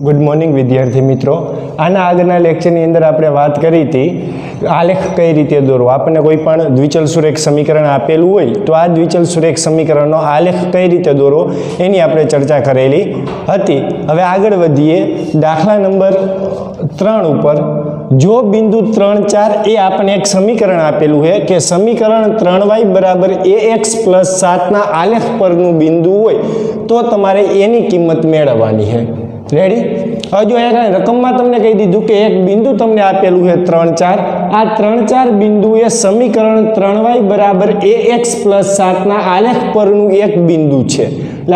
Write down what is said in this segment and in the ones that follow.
Good morning विद्यार्थी मित्रों। आना आगळना लेक्चरनी अंदर आपणे वात करी थी आलेख कई रीते दौरवो। आपने कोईपण द्विचल सुरेख समीकरण आपेलुं होय तो आ द्विचल सुरेख समीकरणनो आलेख कई रीते दौरवो एनी आपणे चर्चा करेली हती। हवे आगळ वधीए। दाखला नंबर 3 उपर जो बिंदु 3, 4 ए आपने एक समीकरण आपेलू है कि समीकरण 3y बराबर ax प्लस 7 ना आलेख परनु बिंदु होय तो तमारे एनी किंमत मेळववानी है। रेडी? हवे जो एक रकम में तमने कही दीधुं कि एक बिंदु तमने आपेलू है 3, 4 आ 3, 4 बिंदु ए समीकरण 3y बराबर ax प्लस 7 ना आलेख परनु एक बिंदु छे।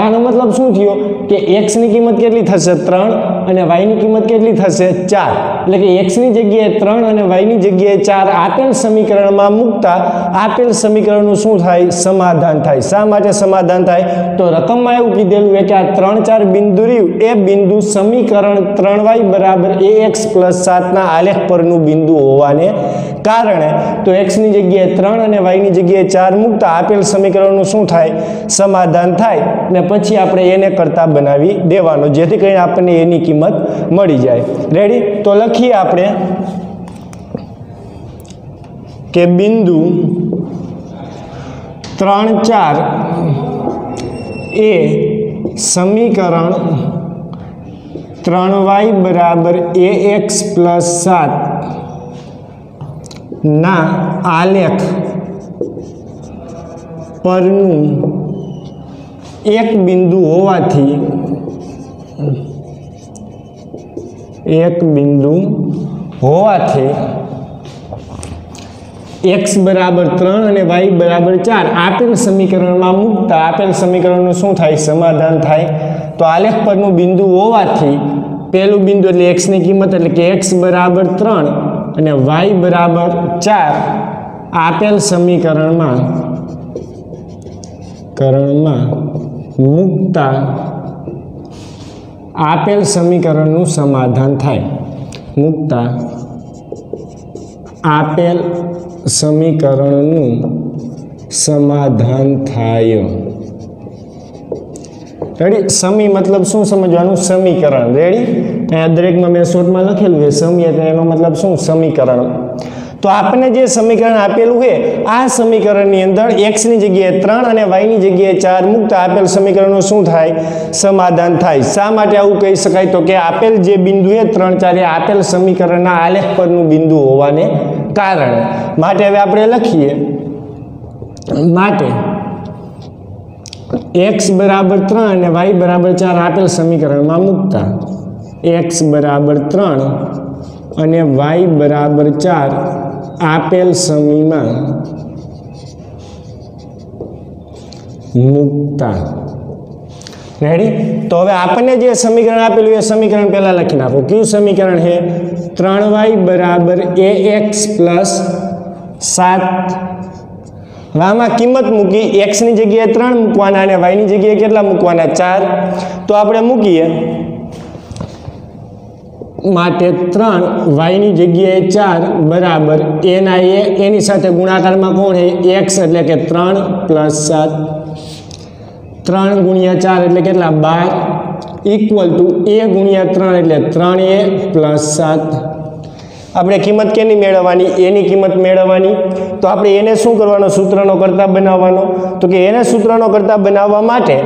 आनो मतलब शुं थयो कि x ની કિંમત કેટલી થશે 3 અને y ની કિંમત કેટલી થશે 4। એટલે કે x ની જગ્યાએ 3 અને y ની જગ્યાએ 4 આપેલ સમીકરણમાં મૂકતા આપેલ સમીકરણનું શું થાય સમાધાન થાય। શા માટે સમાધાન થાય તો રકમમાં એવું કીધેલું છે કે આ 3, 4 બિંદુ રહ્યું એ બિંદુ સમીકરણ 3y બરાબર ax પ્લસ 7 ના આલેખ પરનું બિંદુ હોવાને કારણે તો x ની જગ્યાએ 3 અને y ની જગ્યાએ 4 મૂકતા આપેલ સમીકરણનું શું થાય સમાધાન થાય ને પછી આપણે એને કરતા બનાવી દેવાનો જેથી કરીને આપણને એની કિંમત મળી જાય। રેડી? તો લખીએ આપણે કે બિંદુ 3, 4 એ સમીકરણ 3y બરાબર ax પ્લસ 7 ના આલેખ પરનું एक बिंदु होवाथी x बराबर 3 અને y बराबर 4 आपेल समीकरण में मूकता आपेल समीकरण शुं थाय समाधान थाय। तो आलेख परनु बिंदु होवाथी पहेलुं बिंदु एटले x ની કિંમત એટલે કે x बराबर 3 અને y बराबर 4 आपेल समीकरण में मुक्ता आपेल समीकरणનું समाधान थाय। मुक्ता आपेल समीकरणનું समाधान थाय। रेडी? समी मतलब शुं समझवानुं समीकरण। रेडी? अहींया दरेकमां मैं शॉर्टमां लखेलुं है समी એટલે એનો मतलब शुं समीकरण। तो आपने जे समीकरण आपेलू है आ समीकरण अंदर x ની જગ્યાએ 3 અને y ની જગ્યાએ 4 મૂકતા આપેલ સમીકરણનું શું થાય સમાધાન થાય। શા માટે આવું કહી શકાય તો કે આપેલ જે બિંદુ છે 3, 4 એ આપેલ સમીકરણના આલેખ પરનું બિંદુ હોવાને કારણે। માટે હવે આપણે લખીએ માટે x बराबर 3 અને y बराबर 4 આપેલ સમીકરણમાં મૂકતા x बराबर 3 અને y बराबर 4 आपेल समी में मुक्ता। रेडी? तो हवे आपने जे समीकरण आपेलुं ए समीकरण पहला लखी नाखो। क्यू समीकरण है 3y बराबर ax प्लस 7। आमां किंमत मूकी x ની જગ્યાએ 3 મૂકવાના અને y ની જગ્યાએ કેટલા મૂકવાના 4। तो આપણે મૂકીએ माटे 3 y ની જગ્યાએ 4 बराबर a ना a एनी साथे गुणाकार में कोण है x એટલે કે 3 प्लस 7 3 गुणिया 4 એટલે કેટલા 12 इक्वल टू a गुणिया 3 એટલે 3a प्लस 7। આપણે કિંમત કેની મેળવવાની એની કિંમત મેળવવાની। તો આપણે એને શું કરવાનો સૂત્રનો કરતા બનાવવાનો। તો કે એને સૂત્રનો કરતા બનાવવા માટે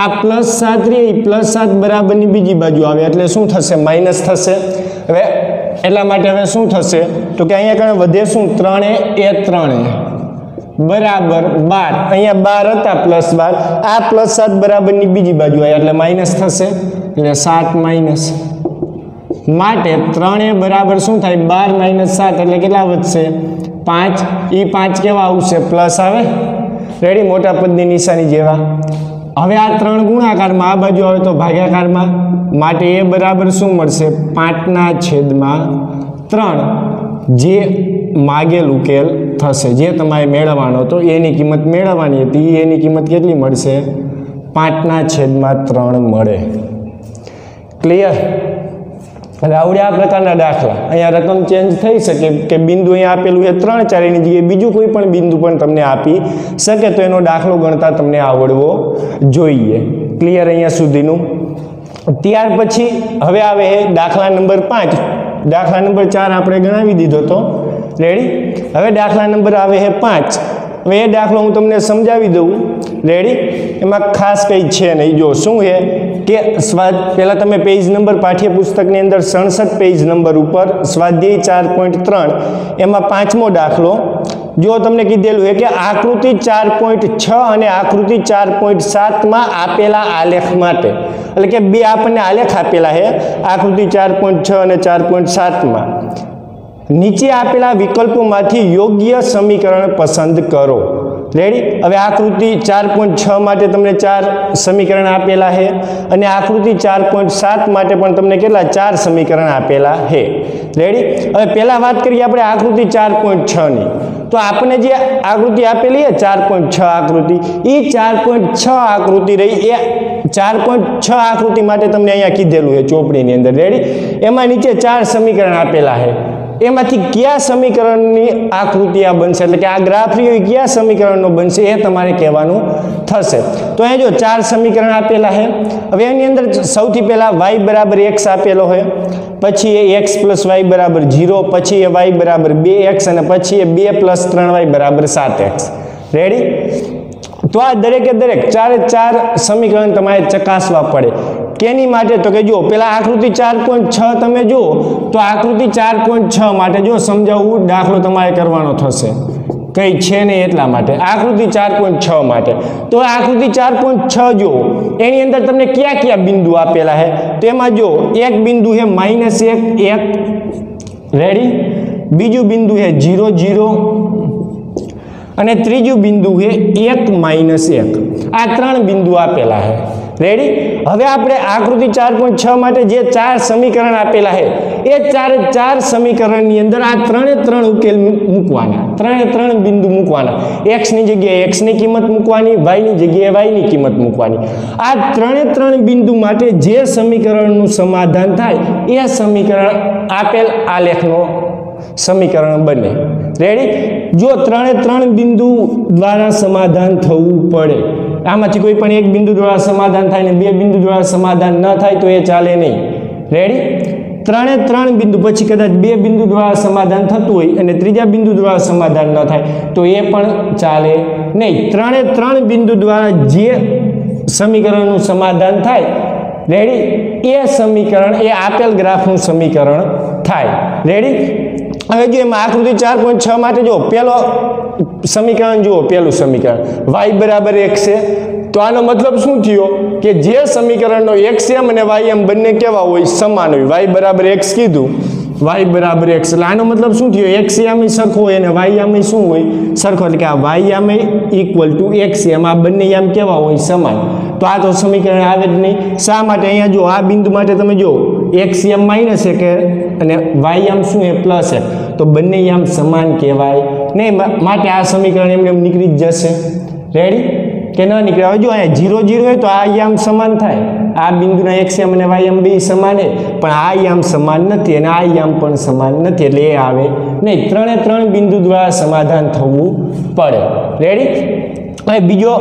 આ +7 રે +7 બરાબરની બીજી બાજુ આવે એટલે શું થશે માઈનસ થશે। હવે એટલા માટે હવે શું થશે તો કે અહીંયા કણે વધે શું 3a 3a बराबर 12 અહીંયા 12 હતા +12 આ +7 બરાબરની બીજી બાજુ આવે એટલે માઈનસ થશે એટલે 7 માઈનસ माटे 3a बराबर शुं थाय 12 - 7 એટલે કેટલા વધશે 5 ई 5 કેવા આવશે પ્લસ આવે। રેડી? મોટા પદની નિશાની જેવા। હવે આ 3 ગુણાકારમાં આ બાજુ આવે તો ભાગાકારમાં માટે a બરાબર શું મળશે 5/3 જે માગેલ ઉકેલ થશે જે તમારે મેળવવાનો તો એની કિંમત મેળવવાની હતી એની કિંમત કેટલી મળશે 5/3 મળે। ક્લિયર? आवड़े आ प्रकार दाखला अहींया रकम चेन्ज थई शके कि बिंदु अहींया आपेलुं है 3, 4 ની જગ્યાએ બીજું કોઈ પણ બિંદુ પણ તમને આપી શકે તો એનો દાખલો ગણતા તમને આવડવો જોઈએ। क्लियर अहींया सुधीनुं? ત્યાર પછી હવે આવે છે દાખલા નંબર 5. દાખલા નંબર 4 આપણે ગણાવી દીધો તો. રેડી? હવે દાખલા નંબર આવે છે 5. હવે એ દાખલો હું તમને સમજાવી દઉં. રેડી? એમાં ખાસ કંઈ છે નહીં. જો શું છે કે પહેલાં તમે પેજ નંબર પાઠ્યપુસ્તકની અંદર 67 પેજ નંબર ઉપર સ્વાધ્યાય 4.3 એમાં 5મો દાખલો. જો તમને કીધેલું છે કે આકૃતિ 4.6 અને આકૃતિ 4.7 આપેલા આલેખ માટે, એટલે કે બે આપણને આલેખ આપેલા છે આકૃતિ 4.6 અને 4.7 નીચે આપેલા વિકલ્પોમાંથી યોગ્ય સમીકરણ પસંદ કરો. રેડી? હવે આકૃતિ 4.6 માટે તમને 4 સમીકરણ આપેલા છે અને આકૃતિ 4.7 માટે પણ તમને કેટલા 4 સમીકરણ આપેલા છે. રેડી? હવે પહેલા વાત કરીએ આપણે આકૃતિ 4.6 ની. તો આપણને જે આકૃતિ આપેલી છે 4.6 આકૃતિ, એ 4.6 આકૃતિ રહી એ 4.6 આકૃતિ માટે તમને અહીંયા કીધેલું છે ચોપડીની અંદર. રેડી? એમાં નીચે 4 સમીકરણ આપેલા છે. એમાંથી કયા સમીકરણની આકૃતિ આ બનશે, એટલે કે આ ગ્રાફ રહ્યો કયા સમીકરણનો બનશે એ તમારે કહેવાનું થશે. તો અહીં જો 4 સમીકરણ આપેલા છે. હવે એની અંદર સૌથી પહેલા y બરાબર x આપેલો છે, પછી એ x પ્લસ y બરાબર 0, પછી એ y બરાબર 2x અને પછી એ 2 પ્લસ 3y બરાબર 7x. રેડી? તો આ દરેકે દરેક 4 સમીકરણ તમારે ચકાસવા પડે. કેની માટે? તો કે જો પેલા આકૃતિ 4.6 તમે જુઓ તો આકૃતિ 4.6 માટે જો સમજાવવું દાખલો તમારે કરવાનો થશે, કઈ છે નહીં એટલા માટે. આકૃતિ 4.6 માટે તો આકૃતિ 4.6 જો એની અંદર તમને કયા કયા બિંદુ આપેલા છે, તેમાં જો એક બિંદુ છે -1 1. રેડી? બીજું બિંદુ છે 0 0 અને ત્રીજું બિંદુ છે 1 -1. આ 3 બિંદુ આપેલા છે. રેડી? હવે આપણે આકૃતિ 4.6 માટે જે 4 સમીકરણ આપેલા છે એ 4 સમીકરણની અંદર આ 3 ઉકેલ મૂકવાના, 3 બિંદુ મૂકવાના. x ની જગ્યાએ x ની કિંમત મૂકવાની, y ની જગ્યાએ y ની કિંમત મૂકવાની. આ 3 બિંદુ માટે જે સમીકરણનું સમાધાન થાય એ સમીકરણ આપેલ આલેખનો સમીકરણ બને. રેડી? જો 3 બિંદુ દ્વારા સમાધાન થવું પડે, આમાંથી કોઈ પણ એક બિંદુ દ્વારા સમાધાન થાય ને 2 બિંદુ દ્વારા સમાધાન ન થાય તો એ ચાલે નહીં. રેડી? 3 બિંદુ પછી કદાચ 2 બિંદુ દ્વારા સમાધાન થતું હોય અને ત્રીજા બિંદુ દ્વારા સમાધાન ન થાય તો એ પણ ચાલે નહીં. 3 બિંદુ દ્વારા જે સમીકરણનું સમાધાન થાય, રેડી, એ સમીકરણ એ આપેલ ગ્રાફનું સમીકરણ થાય. રેડી? હવે જો એમાં આકૃતિ 4.6 માટે જો પેલો સમીકરણ જુઓ, પેલું સમીકરણ y બરાબર x છે. તો આનો મતલબ શું થયો કે જે સમીકરણનો xm અને ym બંને કેવા હોય? સમાન હોય. y બરાબર x કીધું, y બરાબર x, એટલે આનો મતલબ શું થયો? xm સરખો હોય અને ym શું હોય? સરખો, એટલે કે આ ym ઇક્વલ ટુ xm, આ બંને યામ કેવા હોય? સમાન. તો આ તો સમીકરણ આવે જ નહીં. શા માટે? અહીંયા જો આ બિંદુ માટે તમે જો xm -1 અને ym શું છે? +1, તો બંને યામ સમાન કહેવાય નહીં. માટે આ સમીકરણ એમને નીકળી જ જશે. રેડી? કે ન નીકળે? હવે જો અહીંયા 0 0 હોય તો આ યામ સમાન થાય. આ બિંદુના xm અને ym બે સમાન છે, પણ આ યામ સમાન નથી અને આ યામ પણ સમાન નથી, એટલે એ આવે નહીં. 3 બિંદુ દ્વારા સમાધાન થવું પડે. રેડી? હવે બીજો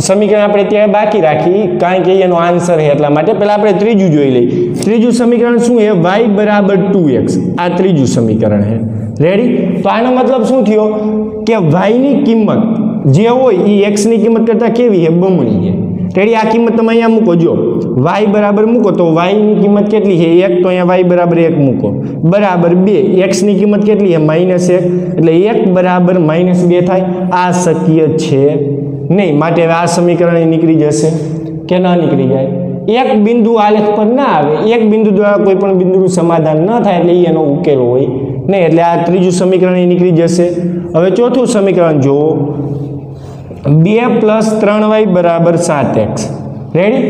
સમીકરણ આપણે ત્યાં બાકી રાખી, કારણ કે એનો આન્સર છે એટલા માટે. પહેલા આપણે ત્રીજું જોઈ લઈએ. ત્રીજું સમીકરણ શું છે? y બરાબર 2x. આ ત્રીજું સમીકરણ છે. રેડી? તો આનો મતલબ શું થયો કે y ની કિંમત જે હોય એ x ની કિંમત કરતાં કેવી છે? બમણી છે. રેડી? આ કિંમત તમે અહીંયા મૂકો. જો y બરાબર મૂકો તો y ની કિંમત કેટલી છે? 1, તો અહીંયા y બરાબર 1 મૂકો, બરાબર 2. x ની કિંમત કેટલી છે? -1, એટલે 1 બરાબર -2 થાય. આ શક્ય છે નહીં. માટે આ સમીકરણ નીકળી જશે કે ન નીકળી જાય? એક બિંદુ આલેખ પર ના આવે, એક બિંદુ દ્વારા કોઈ પણ બિંદુનું સમાધાન ન થાય એટલે એનો ઉકેલ હોય નહીં. એટલે આ ત્રીજું સમીકરણ નીકળી જશે. હવે ચોથું સમીકરણ જુઓ, 2 + 3y બરાબર 7x. રેડી?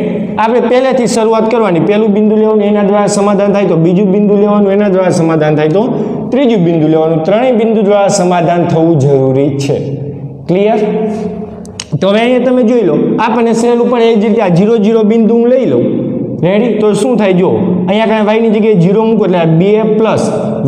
આપણે પહેલેથી શરૂઆત કરવાની. પહેલું બિંદુ લેવાનું, એના દ્વારા સમાધાન થાય તો બીજું બિંદુ લેવાનું, એના દ્વારા સમાધાન થાય તો ત્રીજું બિંદુ લેવાનું. ત્રણેય બિંદુ દ્વારા સમાધાન થવું જરૂરી છે. ક્લિયર? તો હવે અહીંયા તમે જોઈ લો, આપણને સહેલું પણ એ જ રીતે આ 0 0 બિંદુ હું લઈ લઉં. રેડી? તો શું થાય? જો અહીંયા કાંઈ y ની જગ્યાએ 0 મૂકો એટલે 2 પ્લસ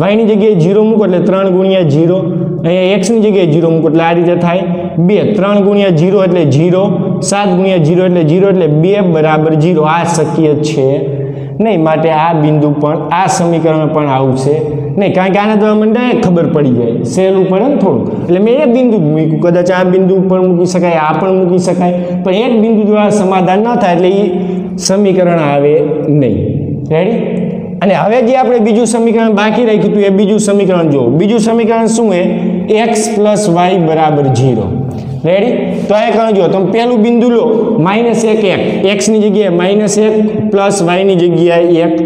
y ની જગ્યાએ 0 મૂકો એટલે 3 ગુણ્યા 0, અહીંયા x ની જગ્યાએ 0 મૂકો એટલે આ રીતે થાય 2, 3 ગુણ્યા 0 એટલે 0, 7 ગુણ્યા 0 એટલે 0, એટલે 2 બરાબર 0. આ શક્ય છે નહીં, માટે આ બિંદુ પણ આ સમીકરણ પણ આવશે નહીં, કારણ કે આના દ્વારા મને ડાયરેક્ટ ખબર પડી જાય, સહેલું પડે ને થોડું, એટલે મેં એ બિંદુ જ મૂક્યું. કદાચ આ બિંદુ ઉપર મૂકી શકાય, આ પણ મૂકી શકાય, પણ એક બિંદુ દ્વારા સમાધાન ન થાય એટલે એ સમીકરણ આવે નહીં. રેડી? અને હવે જે આપણે બીજું સમીકરણ બાકી રાખ્યું હતું એ બીજું સમીકરણ જુઓ. બીજું સમીકરણ શું છે? x + y = 0. રેડી? તો આ કારણ જો તમે પહેલું બિંદુ લો -1 x ની જગ્યાએ -1 પ્લસ y ની જગ્યાએ 1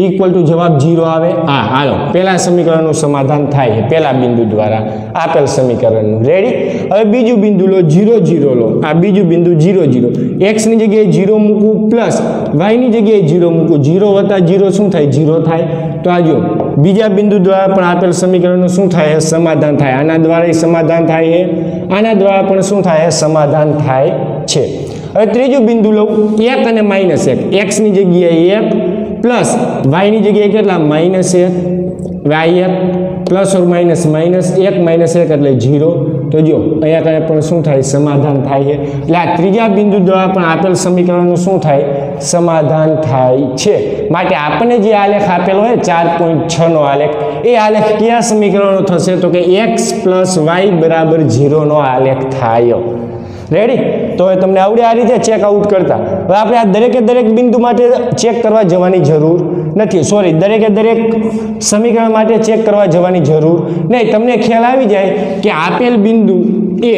ઇક્વલ ટુ જવાબ 0 આવે. હા, હાલો પહેલા સમીકરણનું સમાધાન થાય છે પહેલા બિંદુ દ્વારા આપેલ સમીકરણનું. રેડી? હવે બીજું બિંદુ લો 0 0 લો. આ બીજું બિંદુ 0 0, x ની જગ્યાએ 0 મૂકવું પ્લસ y ની જગ્યાએ 0 મૂકવું, 0 + 0 શું થાય? 0 થાય. તો આ જો બીજા બિંદુ દ્વારા પણ આપેલ સમીકરણનું શું થાય? સમાધાન થાય. આના દ્વારા સમાધાન થાય છે, આના દ્વારા પણ શું થાય? સમાધાન થાય છે. હવે ત્રીજું બિંદુ લઉં 1 અને -1, x ની જગ્યાએ 1 પ્લસ y ની જગ્યાએ કેટલા? -1, y1 પ્લસ ઓર માઇનસ -1 -1 એટલે 0. તો જો અહીંયા કાંઈ પણ શું થાય? સમાધાન થાય છે. એટલે આ ત્રીજા બિંદુ દ્વારા પણ આપેલ સમીકરણનું શું થાય? સમાધાન થાય છે. માટે આપણને જે આલેખ આપેલો હોય 4.6 નો આલેખ, એ આલેખ કયા સમીકરણનો થશે? તો કે x + y = 0 નો આલેખ થાય. રેડી? તો હવે તમને આવડે આ રીતે ચેકઆઉટ કરતા. હવે આપણે આ દરેક બિંદુ માટે ચેક કરવા જવાની જરૂર નથી, સોરી, દરેક સમીકરણ માટે ચેક કરવા જવાની જરૂર નહીં. તમને ખ્યાલ આવી જાય કે આપેલ બિંદુ એ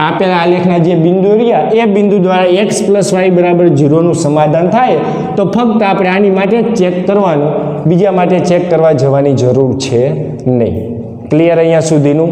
આપેલ આલેખના જે બિંદુ રહ્યા એ બિંદુ દ્વારા x + y = 0 નું સમાધાન થાય, તો ફક્ત આપણે આની માટે ચેક કરવાનું, બીજા માટે ચેક કરવા જવાની જરૂર છે નહીં. ક્લિયર અહીંયા સુધીનું?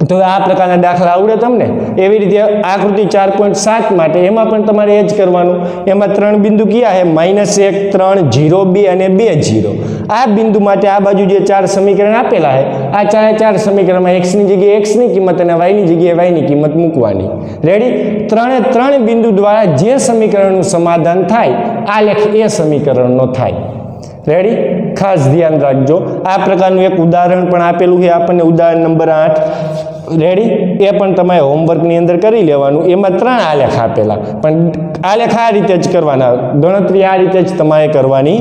તો આ પ્રકારના દાખલા આવડે તમને. એવી રીતે આકૃતિ 4.7 માટે એમાં પણ તમારે એ જ કરવાનું. એમાં 3 બિંદુ કયા છે? -1 3 0 2 અને 2 0. આ બિંદુ માટે આ બાજુ જે 4 સમીકરણ આપેલા છે, આ 4 સમીકરણમાં x ની જગ્યાએ x ની કિંમત અને y ની જગ્યાએ y ની કિંમત મૂકવાની. રેડી? 3 બિંદુ દ્વારા જે સમીકરણનું સમાધાન થાય આલેખ એ સમીકરણનો થાય. રેડી? ખાસ ધ્યાન રાખજો. આ પ્રકારનું એક ઉદાહરણ પણ આપેલું છે આપણને, ઉદાહરણ નંબર 8. રેડી? એ પણ તમારે હોમવર્કની અંદર કરી લેવાનું. એમાં 3 આલેખ આપેલા, પણ આલેખ આ રીતે જ કરવાના, ગણતરી આ રીતે જ તમારે કરવાની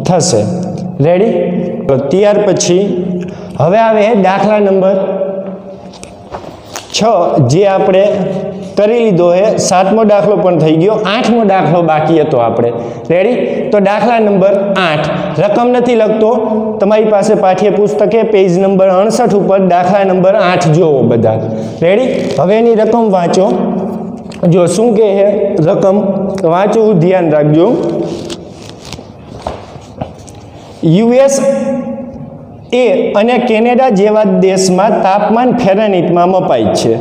થશે. રેડી? ત્યાર પછી હવે આવે દાખલા નંબર 6, જે આપણે કરી લીધો છે. 7મો દાખલો પણ થઈ ગયો, 8મો દાખલો બાકી હતો આપણે. રેડી? તો દાખલા નંબર 8, રકમ નથી લખતો, તમારી પાસે પાઠ્યપુસ્તકે પેજ નંબર 68 ઉપર દાખલા નંબર 8 જોવો બધા. રેડી? હવે એની રકમ વાંચો. જો શું કહે છે રકમ, વાંચવું ધ્યાન રાખજો. US અને કેનેડા જેવા દેશમાં તાપમાન ફેરનહીટમાં મપાય છે.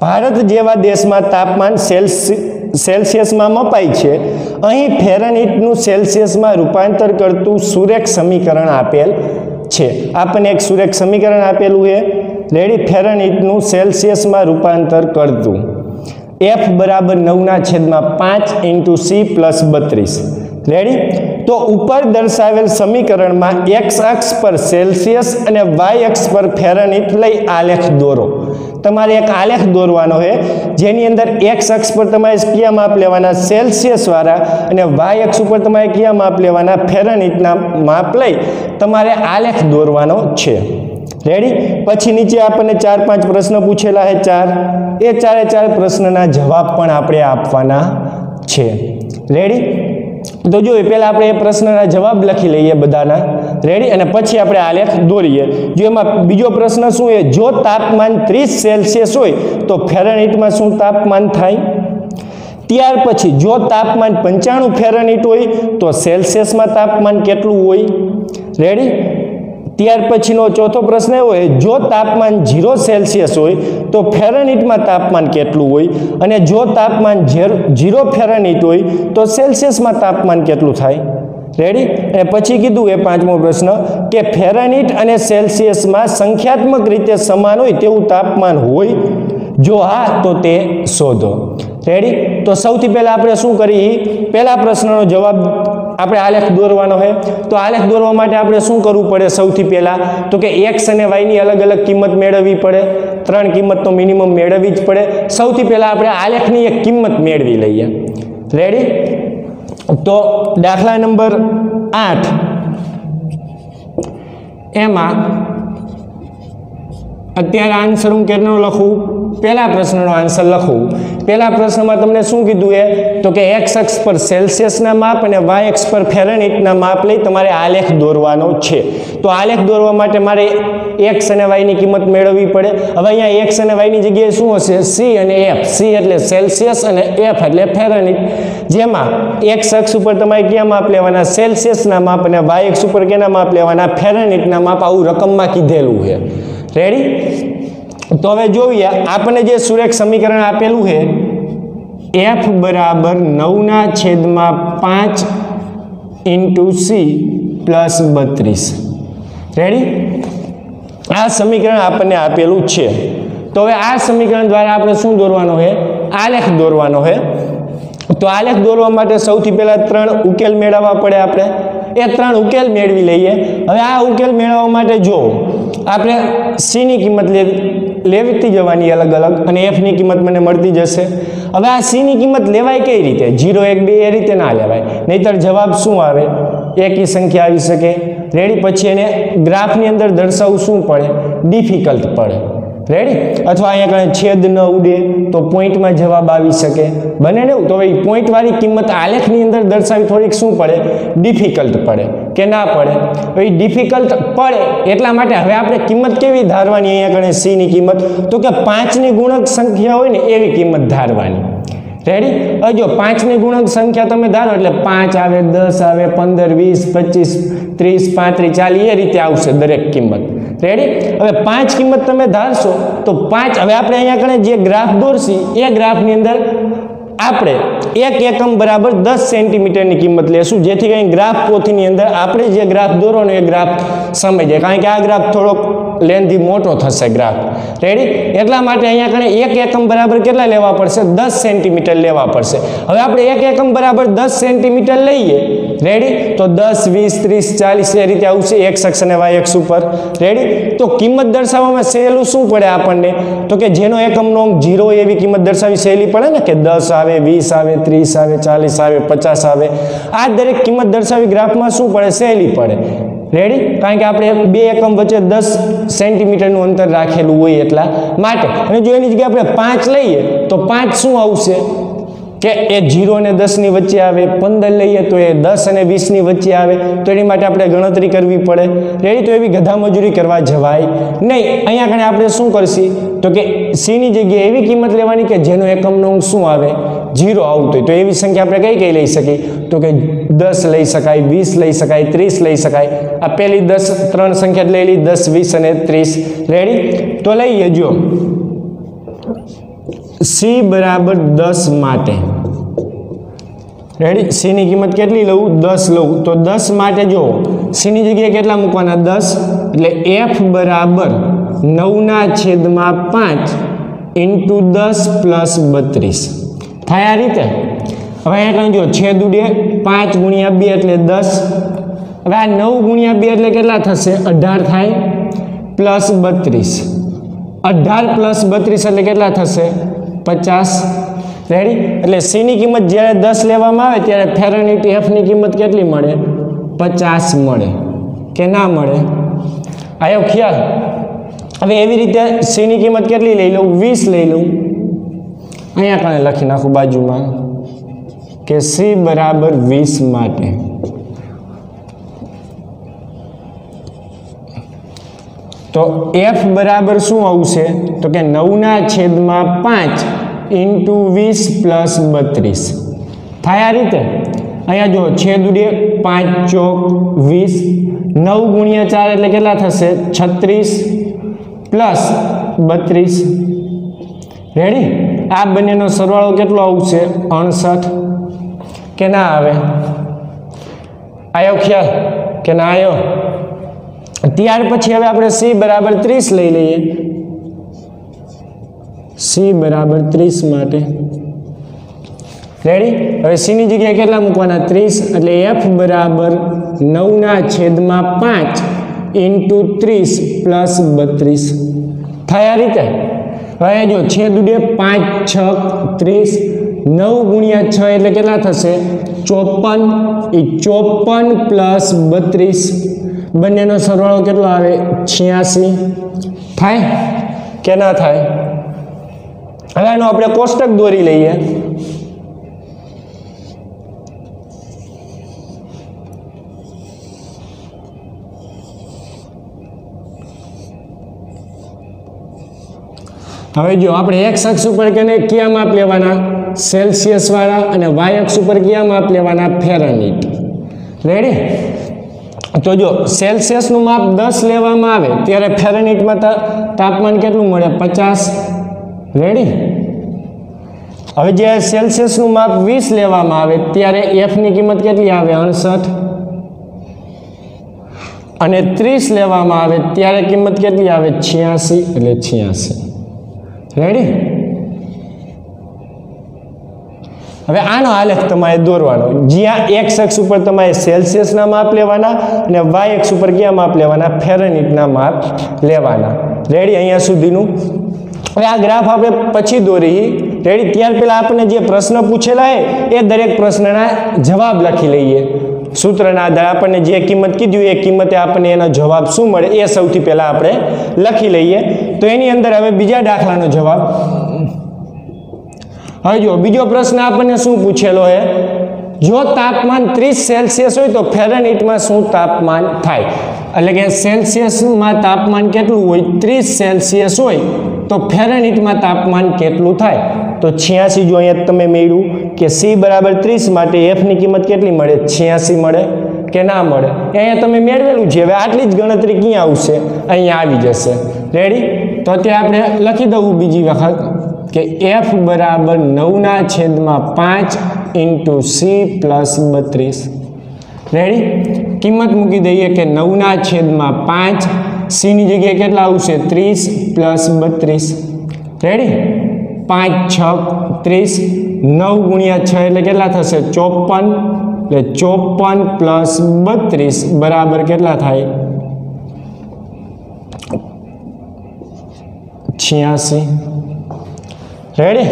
ભારત જેવા દેશમાં તાપમાન સેલ્સિયસમાં મપાય છે. અહીં ફેરનહીટનું સેલ્સિયસમાં રૂપાંતર કરતું સુરેખ સમીકરણ આપેલ છે. આપણને એક સુરેખ સમીકરણ આપેલું છે. રેડી? ફેરનહીટનું સેલ્સિયસમાં રૂપાંતર કરતું F = 9/5 × C + 32. રેડી? તો ઉપર દર્શાવેલ સમીકરણમાં x અક્ષ પર સેલ્સિયસ અને y અક્ષ પર ફેરનહીટ લઈ આલેખ દોરો. તમારે એક આલેખ દોરવાનો છે, જેની અંદર x અક્ષ પર તમારે કયા માપ લેવાના? સેલ્સિયસ વાળા, અને y અક્ષ ઉપર તમારે કયા માપ લેવાના? ફેરનહીટના માપ લઈ તમારે આલેખ દોરવાનો છે. રેડી? પછી નીચે આપણને 4-5 પ્રશ્ન પૂછેલા છે, 4. એ 4 પ્રશ્નના જવાબ પણ આપણે આપવાના છે. રેડી? તો જોઈએ પહેલા આપણે એ પ્રશ્નના જવાબ લખી લઈએ બધાના. રેડી? અને પછી આપણે આલેખ દોરીએ. જો એમાં બીજો પ્રશ્ન શું છે? જો તાપમાન 30 સેલ્સિયસ હોય તો ફેરનહીટમાં શું તાપમાન થાય? ત્યાર પછી જો તાપમાન 95 ફેરનહીટ હોય તો સેલ્સિયસમાં તાપમાન કેટલું હોય? રેડી? ત્યાર પછીનો ચોથો પ્રશ્ન એવો છે, જો તાપમાન 0 સેલ્સિયસ હોય તો ફેરનહીટમાં તાપમાન કેટલું હોય? અને જો તાપમાન 0 ફેરનહીટ હોય તો સેલ્સિયસમાં તાપમાન કેટલું થાય? રેડી? અને પછી કીધું એ 5મો પ્રશ્ન કે ફેરનહીટ અને સેલ્સિયસમાં સંખ્યાત્મક રીતે સમાન હોય તેવું તાપમાન હોય? જો હા તો તે શોધો. રેડી? તો સૌથી પહેલા આપણે શું કરી? પહેલા પ્રશ્નનો જવાબ આપણે આલેખ દોરવાનો છે. તો આલેખ દોરવા માટે આપણે શું કરવું પડે? સૌથી પહેલા તો કે x અને y ની અલગ અલગ કિંમત મેળવવી પડે. 3 કિંમત તો મિનિમમ મેળવવી જ પડે. સૌથી પહેલા આપણે આલેખની એક કિંમત મેળવી લઈએ. રેડી? તો દાખલા નંબર 8 એમાં અત્યારે આન્સર હું કેટલો લખું? પહેલા પ્રશ્નનો આન્સર લખું. પહેલા પ્રશ્નમાં તમને શું કીધું એ તો કે x અક્ષ પર સેલ્સિયસના માપ અને y અક્ષ પર ફેરનહીટના માપ લઈ તમારે આલેખ દોરવાનો છે. તો આલેખ દોરવા માટે મારે x અને y ની કિંમત મેળવવી પડે. હવે અહીંયા x અને y ની જગ્યાએ શું હશે? c અને f. c એટલે સેલ્સિયસ અને f એટલે ફેરનહીટ. જેમાં x અક્ષ ઉપર તમારે ક્યાં માપ લેવાના? સેલ્સિયસના માપ અને y અક્ષ ઉપર કેના માપ લેવાના? ફેરનહીટના માપ. આવું રકમમાં કીધેલું છે. રેડી? તો હવે જોઈએ આપણને જે સુરેખ સમીકરણ આપેલું છે f બરાબર 9/5 ઇન્ટુ c પ્લસ 32. રેડી? આ સમીકરણ આપણને આપેલું છે. તો હવે આ સમીકરણ દ્વારા આપણે શું દોરવાનો છે? આલેખ દોરવાનો છે. તો આલેખ દોરવા માટે સૌથી પહેલા 3 ઉકેલ મેળવવા પડે. આપણે એ 3 ઉકેલ મેળવી લઈએ. હવે આ ઉકેલ મેળવવા માટે જો આપણે c ની કિંમત લેવીતી જવાની અલગ અલગ અને f ની કિંમત મને મળતી જશે. હવે આ c ની કિંમત લેવાય કઈ રીતે? 0 1 2 એ રીતે ના લેવાય, નહીતર જવાબ શું આવે? એકી સંખ્યા આવી શકે. રેડી? પછી એને ગ્રાફની અંદર દર્શાવવું શું પડે? ડિફિકલ્ટ પડે. રેડી? અથવા અહીંયા કણે છેદ ન ઉડે તો પોઈન્ટમાં જવાબ આવી શકે. બને ને? તો ભાઈ પોઈન્ટ વાળી કિંમત આલેખની અંદર દર્શાવી થોડીક શું પડે? ડિફિકલ્ટ પડે કે ના પડે? ભાઈ ડિફિકલ્ટ પડે એટલા માટે હવે આપણે કિંમત કેવી ધારવાની? અહીંયા કણે c ની કિંમત તો કે 5 ની ગુણક સંખ્યા હોય ને એવી કિંમત ધારવાની. રેડી? હવે જો 5 ની ગુણક સંખ્યા તમે ધારો એટલે 5 આવે, 10 આવે, 15 20 25 30 35 40 એ રીતે આવશે દરેક કિંમત. રેડી? હવે 5 કિંમત તમે ધારશો તો 5 હવે આપણે અહીંયા કણે જે ગ્રાફ દોરશી એ ગ્રાફની અંદર આપણે 1 એકમ બરાબર 10 સેન્ટીમીટરની કિંમત લેશું, જેથી કરીને ગ્રાફ પોથીની અંદર આપણે જે ગ્રાફ દોરવાનો એ ગ્રાફ સમય જાય, કારણ કે આ ગ્રાફ થોડોક લેન્થી મોટો થશે ગ્રાફ. રેડી? એટલા માટે અહીંયા કણે 1 એકમ બરાબર કેટલા લેવા પડશે? 10 સેન્ટીમીટર લેવા પડશે. હવે આપણે 1 એકમ બરાબર 10 સેન્ટીમીટર લઈએ. રેડી? તો 10 20 30 40 એ રીતે આવશે x અક્ષ અને y અક્ષ ઉપર. રેડી? તો કિંમત દર્શાવવામાં સહેલું શું પડે આપણને? તો કે જેનો એકમનો અંક 0 એવી કિંમત દર્શાવી સહેલી પડે ને, કે 10 આવે, 20 આવે, 30 આવે, 40 આવે, 50 આવે. આ દરેક કિંમત દર્શાવી ગ્રાફમાં શું પડે? સહેલી પડે. રેડી? કારણ કે આપણે 2 એકમ વચ્ચે 10 સેન્ટીમીટરનું અંતર રાખેલું હોય એટલા માટે. અને જો એની જગ્યાએ આપણે 5 લઈએ તો 5 શું આવશે? કે એ 0 અને 10 ની વચ્ચે આવે. 15 લઈએ તો એ 10 અને 20 ની વચ્ચે આવે. તો એની માટે આપણે ગણતરી કરવી પડે. રેડી? તો એવી ગધા મજૂરી કરવા જવાય નહીં. અહીંયા કણે આપણે શું કરશી? તો કે c ની જગ્યાએ એવી કિંમત લેવાની કે જેનો એકમનો અંક શું આવે? 0 આવતો હોય. તો એવી સંખ્યા આપણે કઈ લઈ શકીએ? તો કે 10 લઈ શકાય, 20 લઈ શકાય, 30 લઈ શકાય. આ પહેલી 10 3 સંખ્યા લઈ લીધી, 10 20 અને 30. રેડી? તો લઈએ જો c બરાબર 10 માટે. રેડી? c ની કિંમત કેટલી લઉં? 10 લઉં. તો 10 માટે જો c ની જગ્યાએ કેટલા મૂકવાના? 10. એટલે f બરાબર 9/5 ઇન્ટુ 10 પ્લસ 32 થાય. આ રીતે. હવે અહીંયા જો છેદ ઉડે, 5 ગુણ્યા 2 એટલે 10. હવે આ 9 ગુણ્યા 2 એટલે કેટલા થશે? 18 થાય પ્લસ 32. 18 પ્લસ 32 એટલે કેટલા થશે? 50. રેડી? એટલે c ની કિંમત જ્યારે 10 લેવામાં આવે ત્યારે ફેરનહીટ f ની કિંમત કેટલી મળે? 50 મળે કે ના મળે? આવ્યો ખ્યાલ? હવે એવી રીતે c ની કિંમત કેટલી લઈ લઉં? 20 લઈ લઉં. અહીંયા કણે લખી નાખું બાજુમાં કે c બરાબર 20 માટે. તો f બરાબર શું આવશે? તો કે 9/5 ઇન્ટુ 20 પ્લસ 32 થાય. આ રીતે. અહીંયા જો છેદ ઉડે, 5 ચોક 20, 9 ગુણ્યા 4 એટલે કેટલા થશે? 36 પ્લસ 32. રેડી? આ બંનેનો સરવાળો કેટલો આવશે? 69 કે ના આવે? આવ્યો ખ્યાલ કે ના આવ્યો? ત્યાર પછી હવે આપણે c બરાબર 30 લઈ લઈએ. c બરાબર 30 માટે. રેડી? હવે c ની જગ્યાએ કેટલા મૂકવાના? 30. એટલે f બરાબર 9/5 ઇન્ટુ 30 પ્લસ 32 થાય. આ રીતે. હવે જો છેદ ઉડે, 5 6 30, 9 ગુણ્યા 6 એટલે કેટલા થશે 54 એ 54 પ્લસ 32 બંનેનો સરવાળો કેટલો આવે 86 થાય કે ના થાય હવે આનો આપણે કોષ્ટક દોરી લઈએ હવે જો આપણે x અક્ષ ઉપર કયા માપ લેવાના સેલ્સિયસ વાળા અને y અક્ષ ઉપર કયા માપ લેવાના ફેરનહીટ રેડી તો જો સેલ્સિયસ નું માપ 10 લેવામાં આવે ત્યારે ફેરનહીટ માં તાપમાન કેટલું મળે 50 રેડી હવે જે સેલ્સિયસ નું માપ 20 લેવામાં આવે ત્યારે f ની કિંમત કેટલી આવે 68 અને 30 લેવામાં આવે ત્યારે કિંમત કેટલી આવે 86 એટલે 86 રેડી હવે આનો આલેખ તમારે દોરવાનો જ્યાં x અક્ષ ઉપર તમારે સેલ્સિયસના માપ લેવાના અને y અક્ષ ઉપર કયા માપ લેવાના ફેરનહીટના માપ લેવાના રેડી અહીંયા સુધીનું હવે આ ગ્રાફ આપણે પછી દોરી રેડી ત્યાર પહેલા આપણે જે પ્રશ્ન પૂછેલા છે એ દરેક પ્રશ્નના જવાબ લખી લઈએ સૂત્રના આધારે આપણને જે કિંમત કીધું એ કિંમતે આપણને એનો જવાબ શું મળે એ સૌથી પહેલા આપણે લખી લઈએ તો એની અંદર હવે બીજા દાખલાનો જવાબ હવે જો બીજો પ્રશ્ન આપણને શું પૂછેલો છે જો તાપમાન 30 સેલ્સિયસ હોય તો ફેરનહીટમાં શું તાપમાન થાય એટલે કે સેલ્સિયસમાં તાપમાન કેટલું હોય 30 સેલ્સિયસ હોય તો ફેરનહીટમાં તાપમાન કેટલું થાય તો 86 જો અહીંયા તમે મેળવ્યું કે c બરાબર 30 માટે f ની કિંમત કેટલી મળે 86 મળે કે ના મળે અહીંયા તમે મેળવેલું છે હવે આટલી જ ગણતરી ક્યાં આવશે અહીંયા આવી જશે રેડી તો ત્યાં આપણે લખી દઉં બીજી વખત કે f બરાબર 9/5 ઇન્ટુ c પ્લસ 32 રેડી કિંમત મૂકી દઈએ કે 9/5 c ની જગ્યાએ કેટલા આવશે 30 પ્લસ 32 રેડી 5 6 30 9 ગુણ્યા 6 એટલે કેટલા થશે 54 એટલે 54 પ્લસ 32 બરાબર કેટલા થાય 86 રેડી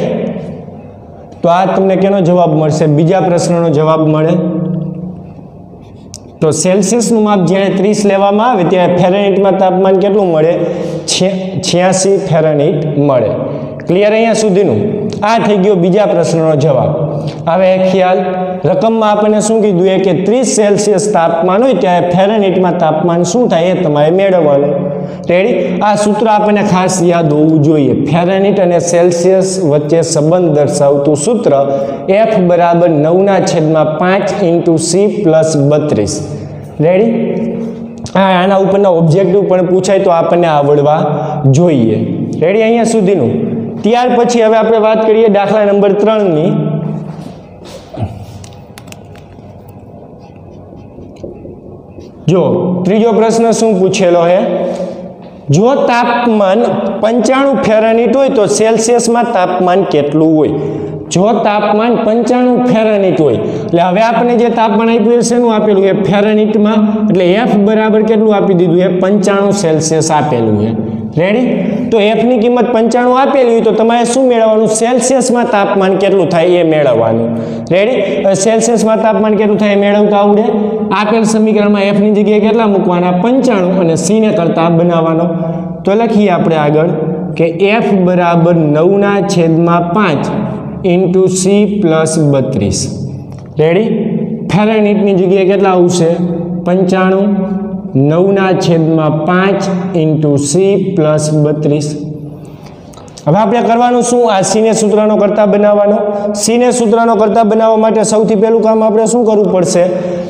તો આ તમને કેનો જવાબ મળશે બીજા પ્રશ્નનો જવાબ મળે તો સેલ્સિયસનું માપ જ્યારે 30 લેવામાં આવે ત્યારે ફેરનહીટમાં તાપમાન કેટલું મળે 86 ફેરનહીટ મળે ક્લિયર અહીંયા સુધીનું આ થઈ ગયો બીજા પ્રશ્નનો જવાબ હવે ખ્યાલ રકમમાં આપણને શું કીધું કે 30 સેલ્સિયસ તાપમાન હોય ત્યારે ફેરનહીટમાં તાપમાન શું થાય એ તમારે મેળવવાનું રેડી આ સૂત્ર આપણને ખાસ યાદ હોવું જોઈએ ફેરનહીટ અને સેલ્સિયસ વચ્ચે સંબંધ દર્શાવતું સૂત્ર f બરાબર 9/5 ઇન્ટુ c પ્લસ 32 રેડી આના ઉપરના ઓબ્જેક્ટિવ પણ પૂછાય તો આપણને આવડવા જોઈએ રેડી અહીંયા સુધીનું ત્યાર પછી હવે આપણે વાત કરીએ દાખલા નંબર 3 ની જો ત્રીજો પ્રશ્ન શું પૂછેલો છે જો તાપમાન 95 ફેરનહીટ હોય તો સેલ્સિયસમાં તાપમાન કેટલું હોય જો તાપમાન 95 ફેરનહીટ હોય એટલે હવે આપણે જે તાપમાન આપ્યું છે એનું આપેલું છે ફેરનહીટમાં એટલે f બરાબર કેટલું આપી દીધું છે 95 સેલ્સિયસ આપેલું છે રેડી તો f ની કિંમત 95 આપેલી હોય તો તમારે શું મેળવવાનું સેલ્સિયસમાં તાપમાન કેટલું થાય એ મેળવવાનું રેડી સેલ્સિયસમાં તાપમાન કેટલું થાય એ મેળવતા આવડે આપેલ સમીકરણમાં f ની જગ્યાએ કેટલા મૂકવાના 95 અને c ને કરતા બનાવવાનો તો લખીએ આપણે આગળ કે f બરાબર 9/5 ઇન્ટુ c પ્લસ 32 રેડી ફેરનહીટની જગ્યાએ કેટલા આવશે 95 9/5 ઇન્ટુ c પ્લસ 32 હવે આપણે કરવાનું શું આ c ને સૂત્રનો કરતા બનાવવાનો c ને સૂત્રનો કરતા બનાવવા માટે સૌથી પહેલું કામ આપણે શું કરવું પડશે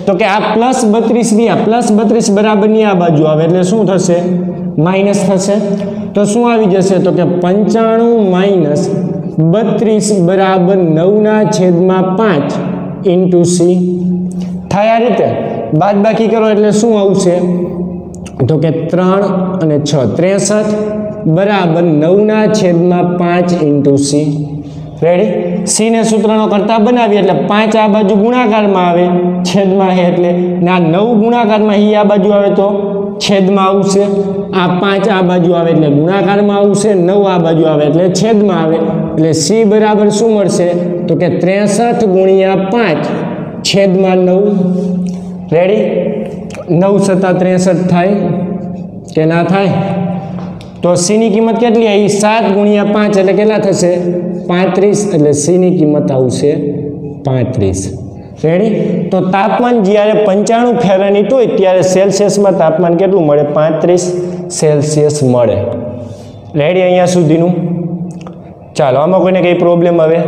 તો કે આ પ્લસ 32 ની આ પ્લસ 32 બરાબરની આ બાજુ આવે એટલે શું થશે માઈનસ થશે તો શું આવી જશે તો કે 95 માઈનસ 32 બરાબર 9/5 ઇન્ટુ c થાય આ રીતે બાદ બાકી કરો એટલે શું આવશે તો કે 3 અને 6 63 બરાબર 9/5 ઇન્ટુ c રેડી c ને સૂત્રનો કરતા બનાવીએ એટલે 5 આ બાજુ ગુણાકારમાં આવે છેદમાં છે એટલે ના 9 ગુણાકારમાં આ બાજુ આવે તો છેદમાં આવશે આ 5 આ બાજુ આવે એટલે ગુણાકારમાં આવશે 9 આ બાજુ આવે એટલે છેદમાં આવે એટલે સી બરાબર શું મળશે તો કે 63 ગુણ્યા 5 છેદમાં 9 રેડી 9 સત્તા 63 થાય કે ના થાય તો સી ની કિંમત કેટલી આવી 7 ગુણ્યા 5 એટલે કેટલા થશે 35 એટલે સી ની કિંમત આવશે 35 રેડી તો તાપમાન જ્યારે 95 ફેરનહીટ હોય ત્યારે સેલ્સિયસમાં તાપમાન કેટલું મળે 35 સેલ્સિયસ મળે રેડી અહીંયા સુધીનું ચાલો આમાં કોઈને કંઈ પ્રોબ્લેમ હવે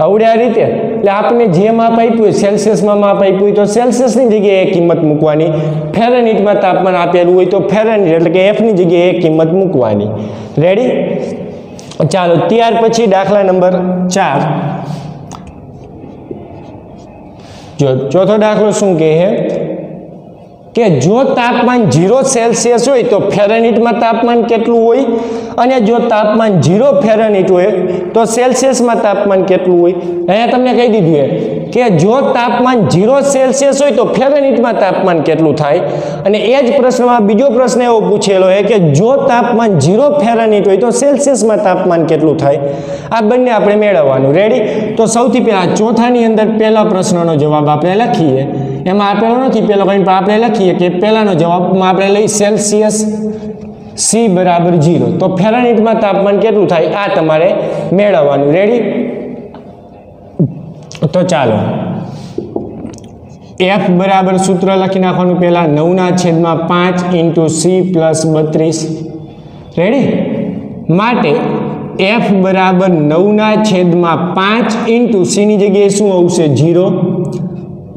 આવડે આ રીતે એટલે આપણે જે માપ આપ્યું હોય સેલ્સિયસમાં માપ આપ્યું હોય તો સેલ્સિયસની જગ્યાએ એક કિંમત મૂકવાની ફેરનહીટમાં તાપમાન આપેલું હોય તો ફેરનહીટ એટલે કે એફની જગ્યાએ એક કિંમત મૂકવાની રેડી ચાલો ત્યાર પછી દાખલા નંબર 4 જો ચોથો દાખલો શું કહે છે કે જો તાપમાન 0 સેલ્સિયસ હોય તો ફેરનહીટમાં તાપમાન કેટલું હોય અને જો તાપમાન 0 ફેરનહીટ હોય તો સેલ્સિયસમાં તાપમાન કેટલું હોય અહીંયા તમને કહી દીધું છે કે જો તાપમાન 0 સેલ્સિયસ હોય તો ફેરનહીટમાં તાપમાન કેટલું થાય અને એ જ પ્રશ્નમાં બીજો પ્રશ્ન એવો પૂછેલો છે કે જો તાપમાન 0 ફેરનહીટ હોય તો સેલ્સિયસમાં તાપમાન કેટલું થાય આ બંને આપણે મેળવવાનું રેડી તો સૌથી પહેલાં ચોથાની અંદર પહેલા પ્રશ્નનો જવાબ આપણે લખીએ એમાં આપેલો નથી પહેલો કંઈ પણ આપણે લખીએ કે પહેલાનો જવાબમાં આપણે લઈ સેલ્સિયસ સી બરાબર 0 તો ફેરનહીટમાં તાપમાન કેટલું થાય આ તમારે મેળવવાનું રેડી તો ચાલો એફ બરાબર સૂત્ર લખી નાખવાનું પહેલાં 9/5 ઇન્ટુ સી પ્લસ 32 રેડી માટે એફ બરાબર 9/5 ઇન્ટુ સીની જગ્યાએ શું આવશે 0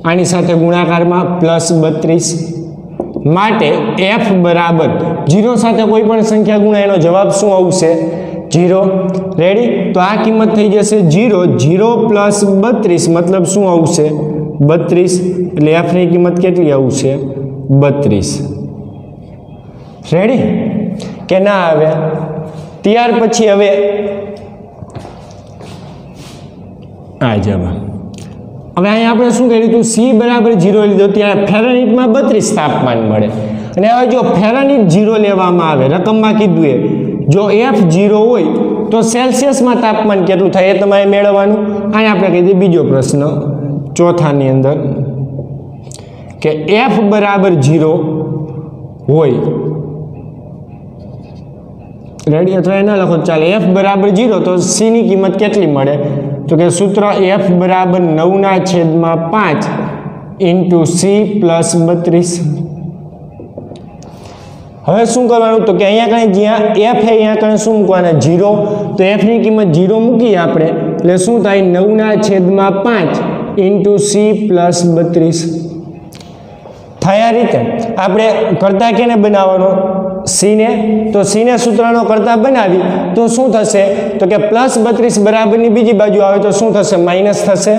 આની સાથે ગુણાકારમાં પ્લસ 32 માટે એફ બરાબર 0 સાથે કોઈ પણ સંખ્યા ગુણા એનો જવાબ શું આવશે 0 રેડી તો આ કિંમત થઈ જશે 0 0 પ્લસ 32 મતલબ શું આવશે 32 એટલે એફની કિંમત કેટલી આવશે 32 રેડી કે ના આવે ત્યાર પછી હવે આ જવાબ હવે અહીંયા આપણે શું કર્યું હતું સી બરાબર 0 લીધો ત્યારે ફેરનહીટમાં 32 તાપમાન મળે અને હવે જો ફેરનહીટ 0 લેવામાં આવે રકમમાં કીધું એ જો એફ 0 હોય તો સેલ્સિયસમાં તાપમાન કેટલું થાય એ તમારે મેળવવાનું અહીંયા આપણે કહી દઈએ બીજો પ્રશ્ન ચોથાની અંદર કે એફ બરાબર 0 હોય રેડી અથવા એના લખો ચાલે એફ બરાબર 0 તો સી ની કિંમત કેટલી મળે તો કે સૂત્ર એફ બરાબર 9/5 ઇન્ટુ સી પ્લસ 32 હવે શું કરવાનું તો કે અહીંયા કણે જ્યાં એફ છે અહીંયા કણે શું મૂકવાના 0 તો એફની કિંમત 0 મૂકીએ આપણે એટલે શું થાય 9/5 ઇન્ટુ સી પ્લસ 32 થાય આ રીતે આપણે કરતા કેને બનાવવાનો સીને તો સીને સૂત્રનો કરતા બનાવી તો શું થશે તો કે પ્લસ 32 બરાબરની બીજી બાજુ આવે તો શું થશે માઇનસ થશે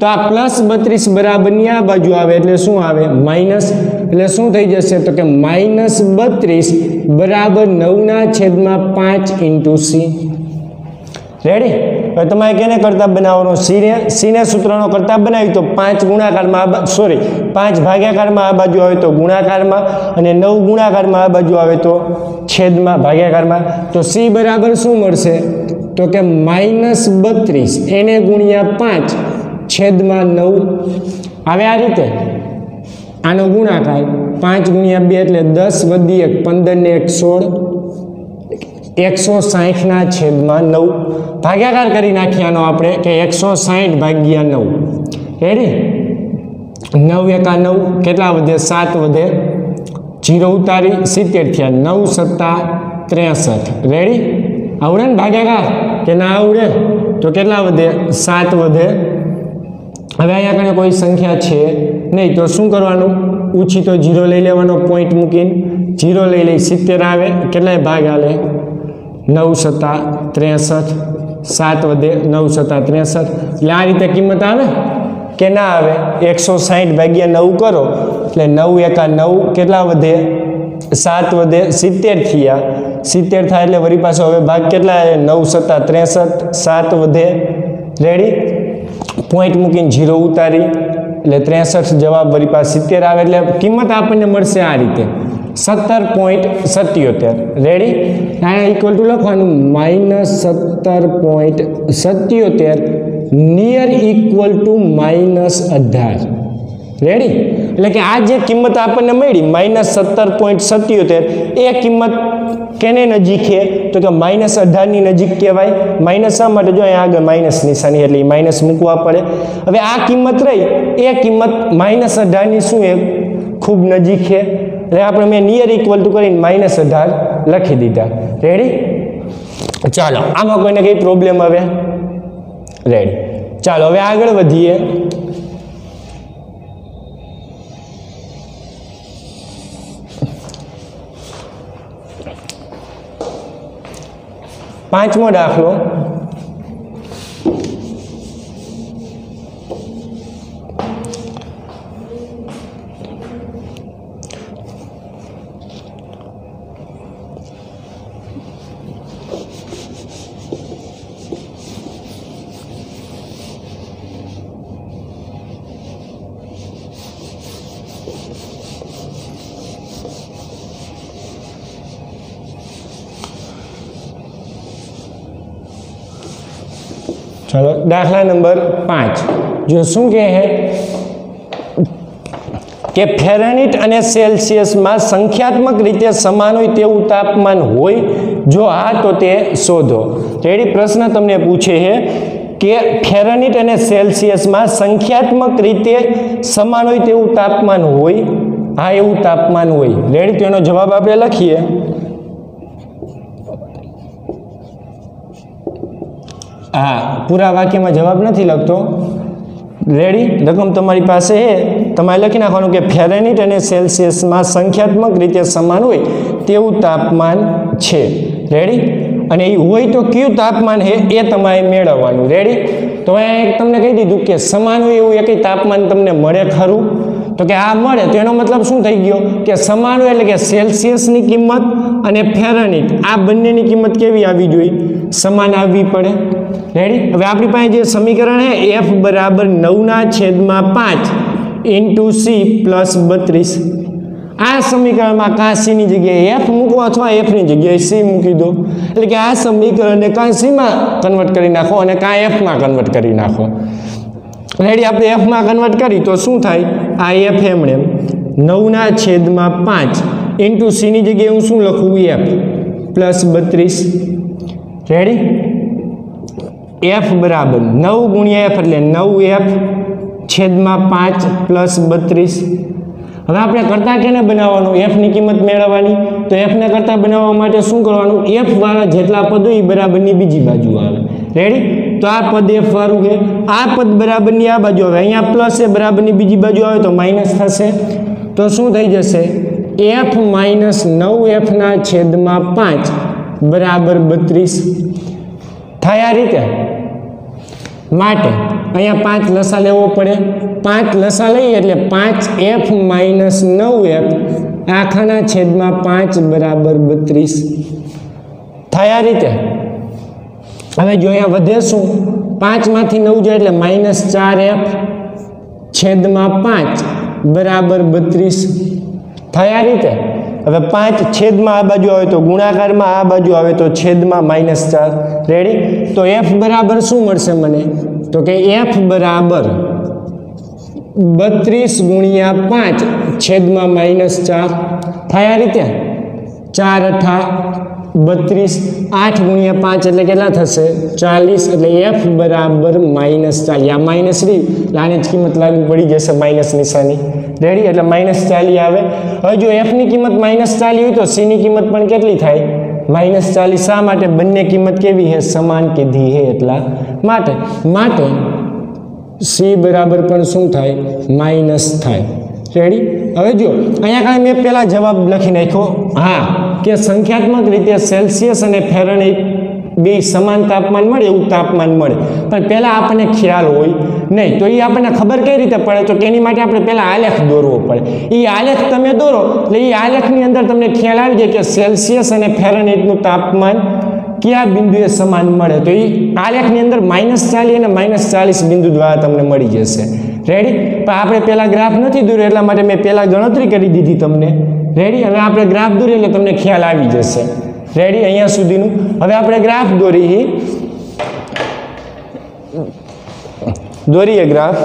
તો આ પ્લસ 32 બરાબરની આ બાજુ આવે એટલે શું આવે માઇનસ એટલે શું થઈ જશે તો કે -32 બરાબર 9/5 ઇન્ટુ સી રેડી હવે તમારે કેને કરતા બનાવવાનો સીને સૂત્રનો કરતા બનાવી તો 5 ગુણાકારમાં 5 ભાગાકારમાં આ બાજુ આવે તો ગુણાકારમાં અને 9 ગુણાકારમાં આ બાજુ આવે તો છેદમાં ભાગાકારમાં તો સી બરાબર શું મળશે તો કે -32 એને ગુણ્યા 5 છેદમાં 9 આવે આ રીતે આનો ગુણાકાર 5 ગુણ્યા 2 એટલે 10 વધી 1 15 ને 1 16 160 ના છેદમાં 9 ભાગાકાર કરી નાખ્યાનો આપણે કે 160 ભાગ્યા 9 રેડી 9 એકા 9 કેટલા વધે 7 વધે 0 ઉતારી 70 થયા 9 સત્તા 63 રેડી આવડે ને ભાગાકાર કે ના આવડે તો કેટલા વધે 7 વધે હવે અહીંયા કણે કોઈ સંખ્યા છે નહીં તો શું કરવાનું ઊંચી તો 0 લઈ લેવાનો પોઈન્ટ મૂકીને 0 લઈ લઈ 70 આવે કેટલાય ભાગ આલે 9 સત્તા 63 7 વધે 9 સત્તા 63 એટલે આ રીતે કિંમત આવે કે ના આવે 160 ભાગ્યા 9 કરો એટલે 9 એકા 9 કેટલા વધે 7 વધે 70 થયા 70 થાય એટલે વળી પાછો હવે ભાગ કેટલા 9 સત્તા 63 7 વધે રેડી પોઈન્ટ મૂકીને 0 ઉતારી એટલે 63 જવાબ વળી પાછો 70 આવે એટલે કિંમત આપણને મળશે આ રીતે 17.77 રેડી અહીંયા ઇક્વલ ટુ લખવાનું -17.77 નિયર ઇક્વલ ટુ -18 રેડી એટલે કે આ જે કિંમત આપણને મળી -17.77 એ કિંમત કેને નજીક છે તો કે -18 ની નજીક કહેવાય માઇનસ શા માટે જો અહીંયા આગળ માઇનસ નિશાની એટલે માઇનસ મૂકવા પડે હવે આ કિંમત રહી એ કિંમત -18 ની શું એ ખૂબ નજીક છે એટલે આપણે મેં નિયર ઇક્વલ ટુ કરીને -18 લખી દીધા રેડી ચાલો આમાં કોઈને કઈ પ્રોબ્લેમ આવે રેડી ચાલો હવે આગળ વધીએ પાંચમો દાખલો चलो दाखला नंबर 5 जो शू कहे कि फेरेनहीट अने सेल्सियस में संख्यात्मक रीते समान होय तेवुं तापमान होय जो हाँ तो ते शोधो रेडी प्रश्न तमने पूछे है कि फेरेनहीट अने सेल्सियस में संख्यात्मक रीते समान होय तेवुं तापमान होय हाँ एवुं तापमान होय रेडी तेनो जवाब आपणे लखीए हाँ पूरा वाक्य में जवाब नहीं लगतो रेडी रकम तमारी पास है तमारे लखी नाखवानुं कि फेरेनहीट अने सेल्सियस में संख्यात्मक रीते समान होय तेवुं तापमान छे रेडी अने ए होय तो क्यू तापमान है ए तमारे मेळववानुं रेडी तो अहींया एक तमने कही दीधुं कि समान होय एवुं एक तापमान तमने मळे खरुं तो कि आ मळे तो एनो मतलब शुं थई गयो कि समान होय एटले कि सेल्सियस नी किंमत अने फेरेनहीट आ बंनेनी किंमत केवी आवी जोईए समान आवी पड़े रेडी हवे आपणी पासे जे समीकरण है f बराबर 9/5 इंटू c प्लस 32 आ समीकरण में का c नी जग्याए f मूको अथवा f नी जग्याए c मूकी दो એટલે કે આ સમીકરણને का c માં કન્વર્ટ કરી નાખો અને का f માં કન્વર્ટ કરી નાખો રેડી આપણે f માં કન્વર્ટ કરી તો શું થાય આ f એમણે 9/5 इंटू c नी जग्याए હું શું લખું f प्लस 32 रेडी f बराबर 9 गुणिया f એટલે 9f છેદમાં 5 પ્લસ 32 હવે આપણે કરતા કેને બનાવવાનું f ની કિંમત મેળવવાની તો f ને કરતા બનાવવા માટે શું કરવાનું f વાળા જેટલા પદો ઈ બરાબરની બીજી બાજુ આવે રેડી તો આ પદ f વાળું છે આ પદ બરાબરની આ બાજુ આવે અહીંયા પ્લસ એ બરાબરની બીજી બાજુ આવે તો માઈનસ થશે તો શું થઈ જશે f માઈનસ 9f ના છેદમાં 5 બરાબર 32 થાય આ રીતે માટે અહીંયા 5 લસા લેવો પડે 5 લસા લઈએ એટલે 5f માઈનસ 9f આખાના છેદમાં 5 બરાબર 32 થાય આ રીતે હવે જો અહીંયા વધે શું 5 માંથી 9 જાય એટલે માઈનસ 4f છેદમાં 5 બરાબર 32 થાય આ રીતે હવે 5 છેદમાં આ બાજુ આવે તો ગુણાકારમાં આ બાજુ આવે તો છેદમાં -4 રેડી તો f બરાબર શું મળશે મને તો કે f બરાબર 32 ગુણ્યા 5 છેદમાં -4 થાય આ રીતે 4 અઠા 32 8 ગુણ્યા 5 એટલે કેટલા થશે 40 એટલે f બરાબર -40 આ માઈનસ રી આની જ કિંમત લાગુ પડી જશે માઈનસ નિશાની રેડી એટલે -40 આવે હવે જો f ની કિંમત -40 હોય તો c ની કિંમત પણ કેટલી થાય -40 શા માટે બંને કિંમત કેવી છે સમાન કીધી છે એટલા માટે માટે c બરાબર પણ શું થાય માઈનસ થાય રેડી હવે જો અહીંયા કાંઈ મેં પહેલા જવાબ લખી નાખ્યો હા કે સંખ્યાત્મક રીતે સેલ્સિયસ અને ફેરનહીટ બે સમાન તાપમાન મળે એવું તાપમાન મળે પણ પહેલા આપણને ખ્યાલ હોય નહીં તો એ આપણને ખબર કઈ રીતે પડે તો તેની માટે આપણે પહેલા આલેખ દોરવો પડે એ આલેખ તમે દોરો એટલે એ આલેખની અંદર તમને ખ્યાલ આવી જાય કે સેલ્સિયસ અને ફેરનહીટનું તાપમાન કયા બિંદુએ સમાન મળે તો એ આલેખની અંદર -40 અને -40 બિંદુ દ્વારા તમને મળી જશે રેડી પણ આપણે પહેલા ગ્રાફ નથી દોર્યો એટલા માટે મેં પહેલા ગણતરી કરી દીધી તમને રેડી? હવે આપણે ગ્રાફ દોરીએ એટલે તમને ખ્યાલ આવી જશે. રેડી? અહીંયા સુધીનું. હવે આપણે ગ્રાફ દોરીએ ગ્રાફ.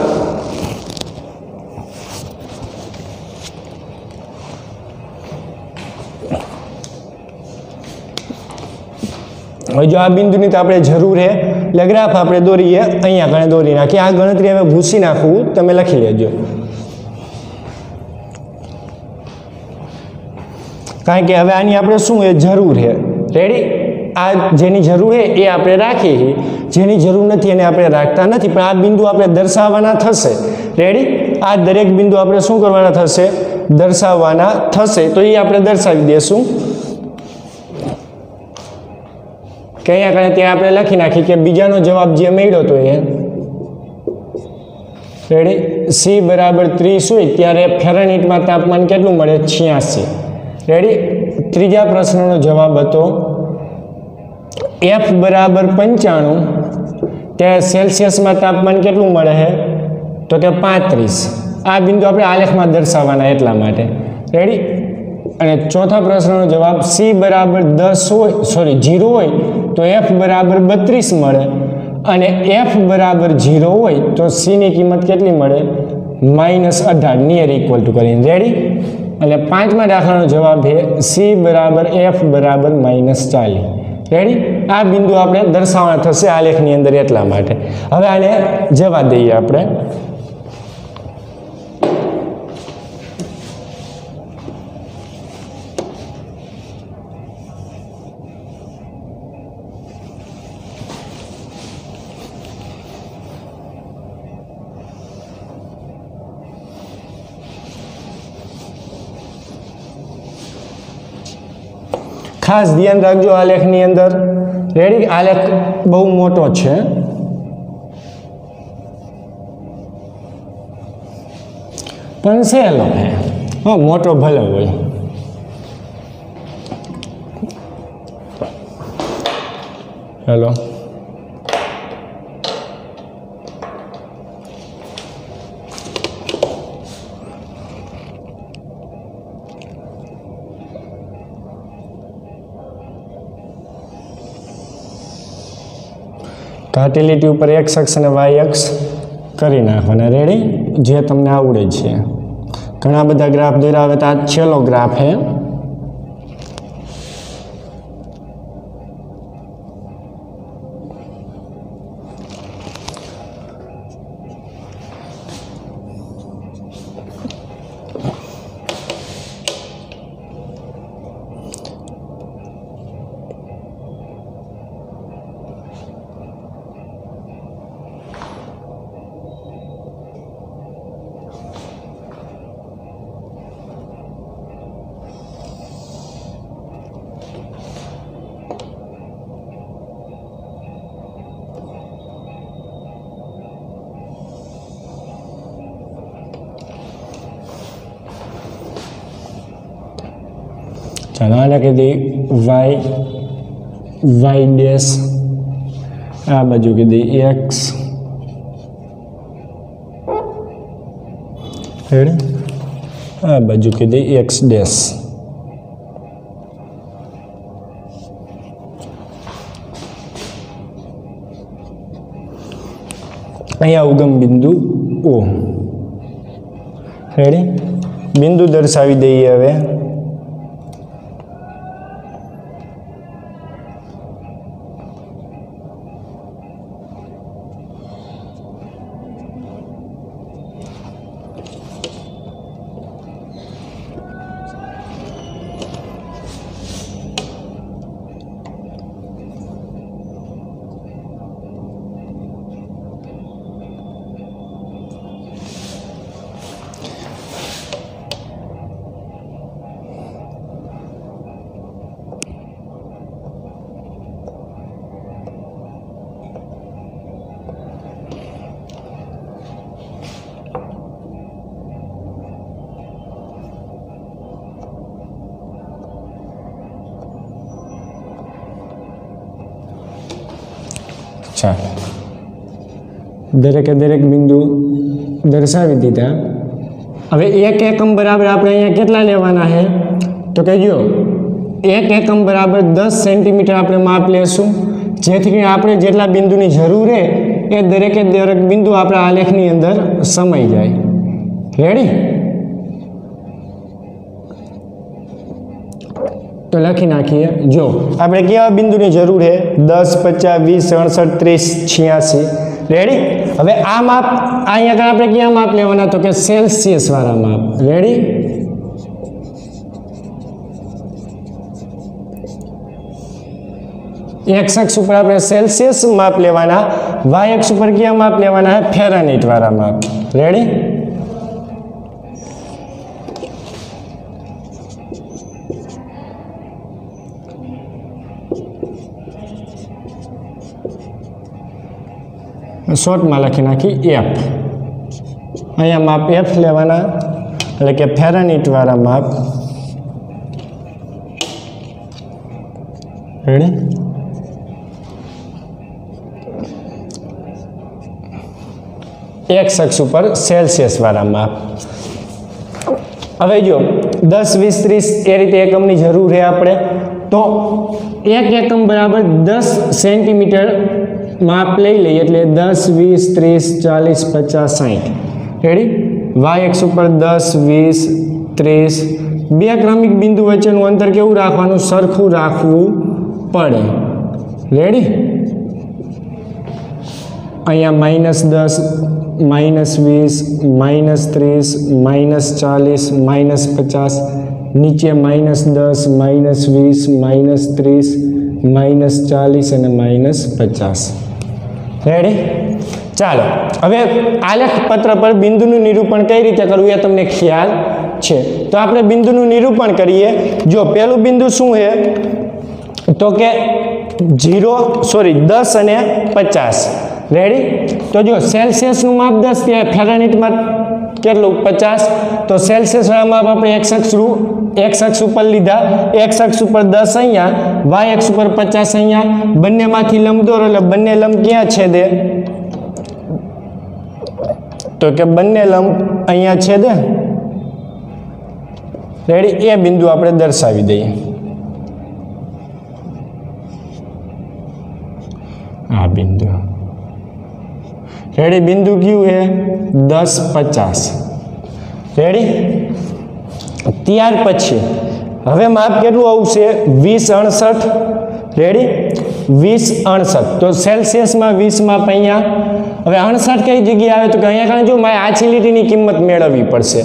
હવે જો આ બિંદુની તો આપણે જરૂર છે એટલે ગ્રાફ આપણે દોરીએ. અહીંયા કણે દોરી નાખીએ. આ ગણતરી હવે ભૂસી નાખવું, તમે લખી લેજો. કારણ કે હવે આની આપણે શું એ જરૂર છે. રેડી? આ જેની જરૂર છે એ આપણે રાખીએ છીએ, જેની જરૂર નથી એને આપણે રાખતા નથી. પણ આ બિંદુ આપણે દર્શાવવાના થશે. રેડી? આ દરેક બિંદુ આપણે શું કરવાના થશે? દર્શાવવાના થશે. તો એ આપણે દર્શાવી દઈશું કે અહીંયા કણે ત્યાં આપણે લખી નાખી કે બીજાનો જવાબ જે મળ્યો હતો એ રેડી સી બરાબર 30 હોય ત્યારે ફેરનહીટમાં તાપમાન કેટલું મળે? 86. રેડી? ત્રીજા પ્રશ્નનો જવાબ હતો એફ બરાબર 95 ત્યારે સેલ્સિયસમાં તાપમાન કેટલું મળે છે? તો કે 35. આ બિંદુ આપણે આલેખમાં દર્શાવવાના એટલા માટે. રેડી? અને ચોથા પ્રશ્નનો જવાબ સી બરાબર 0 હોય તો એફ બરાબર 32 મળે અને એફ બરાબર 0 હોય તો સીની કિંમત કેટલી મળે? -18 નિયર ઇક્વલ ટુ કરીને. રેડી? એટલે પાંચમા દાખલાનો જવાબ છે સી બરાબર એફ બરાબર -40. રેડી? આ બિંદુ આપણે દર્શાવવાના થશે આલેખની અંદર એટલા માટે. હવે આને જવા દઈએ આપણે. ખાસ ધ્યાન રાખજો આલેખની અંદર. રેડી? આલેખ બહુ મોટો છે. પણ સહેલો છે. હા, મોટો ભલે હોય. હેલો, ઘાટી લીટી ઉપર એક્સ અક્ષ અને વાય અક્ષ કરી નાખવાના. રેડી? જે તમને આવડે છે. ઘણા બધા ગ્રાફ દોર્યા. હવે તો આ છેલ્લો ગ્રાફ છે. ચાલો આને કહી દઈએ વાય ડેશ, આ બાજુ કહી દઈએ એક્સ. રેડી? આ બાજુ કહી દઈએ એક્સ ડેશ. અહીંયા ઉગમ બિંદુ ઓ. રેડી? બિંદુ દર્શાવી દઈએ હવે. ચાલો, દરેકે દરેક બિંદુ દર્શાવી દીધા. હવે 1 એકમ બરાબર આપણે અહીંયા કેટલા લેવાના છે તો કે જો 1 એકમ બરાબર 10 સેન્ટીમીટર આપણે માપ લેશું, જેથી કરીને આપણે જેટલા બિંદુની જરૂર છે એ દરેકે દરેક બિંદુ આપણા આલેખની અંદર સમાઈ જાય. રેડી? તો લખી નાખીએ. જો આપણે કેવા બિંદુની જરૂર છે 10, 50, 20, 69, 30, 86. રેડી? હવે આ માપ અહીંયા આપણે ક્યાં માપ લેવાના તો કે સેલ્સિયસ વાળા માપ. રેડી? એક્સ અક્ષ ઉપર આપણે સેલ્સિયસ માપ લેવાના, વાય અક્ષ ઉપર કયા માપ લેવાના છે ફેરાનહીટ વાળા માપ. રેડી? શોર્ટમાં લખી નાખી એફ. અહીંયા માપ એફ લેવાના, એટલે કે ફેરાનહીટ વાળા માપ. રેડી? એક્સ અક્ષ ઉપર સેલ્સિયસ વાળા માપ. હવે જો 10, 20, 30 એ રીતે એકમની જરૂર છે આપણે, તો 1 એકમ બરાબર 10 સેન્ટીમીટર માપ લઈ લઈએ, એટલે 10, 20, 30, 40, 50, 60. રેડી? વાય અક્ષ ઉપર 10, 20, 30. બે ક્રમિક બિંદુ વચ્ચેનું અંતર કેવું રાખવાનું? સરખું રાખવું પડે. રેડી? અહીંયા -10, -20, -30, -40, -50, નીચે -10, -20, -30, -40 અને -50. રેડી? ચાલો હવે આલેખ પત્ર પર બિંદુનું નિરૂપણ કઈ રીતે કરવું એ તમને ખ્યાલ છે, તો આપણે બિંદુનું નિરૂપણ કરીએ. જો પહેલું બિંદુ શું છે તો કે 10 અને 50. રેડી? તો જો સેલ્સિયસનું માપ 10 ત્યાં ફેરાનહીટમાં કેટલું 50, તો સેલ્સિયસ માપ આપણે એક્સ અક્ષ ઉપર લીધા, એક્સ અક્ષ ઉપર 10 અહીંયા, વાય અક્ષ ઉપર 50 અહીંયા. બંનેમાંથી લંબ દોરો એટલે બંને લંબ ક્યાં છેદે તો કે બંને લંબ અહીંયા છેદે. રેડી? એ બિંદુ આપણે દર્શાવી દઈએ. આ બિંદુ. રેડી? બિંદુ કયું છે 10, 50. રેડી? ત્યાર પછી હવે માપ કેટલું આવશે 20, 69. રેડી? 20, 69. તો સેલ્સિયસમાં 20 માપ અહીંયા. હવે 69 કઈ જગ્યાએ આવે તો કે અહીંયા કારણે જો મારે આછી લીટીની કિંમત મેળવવી પડશે,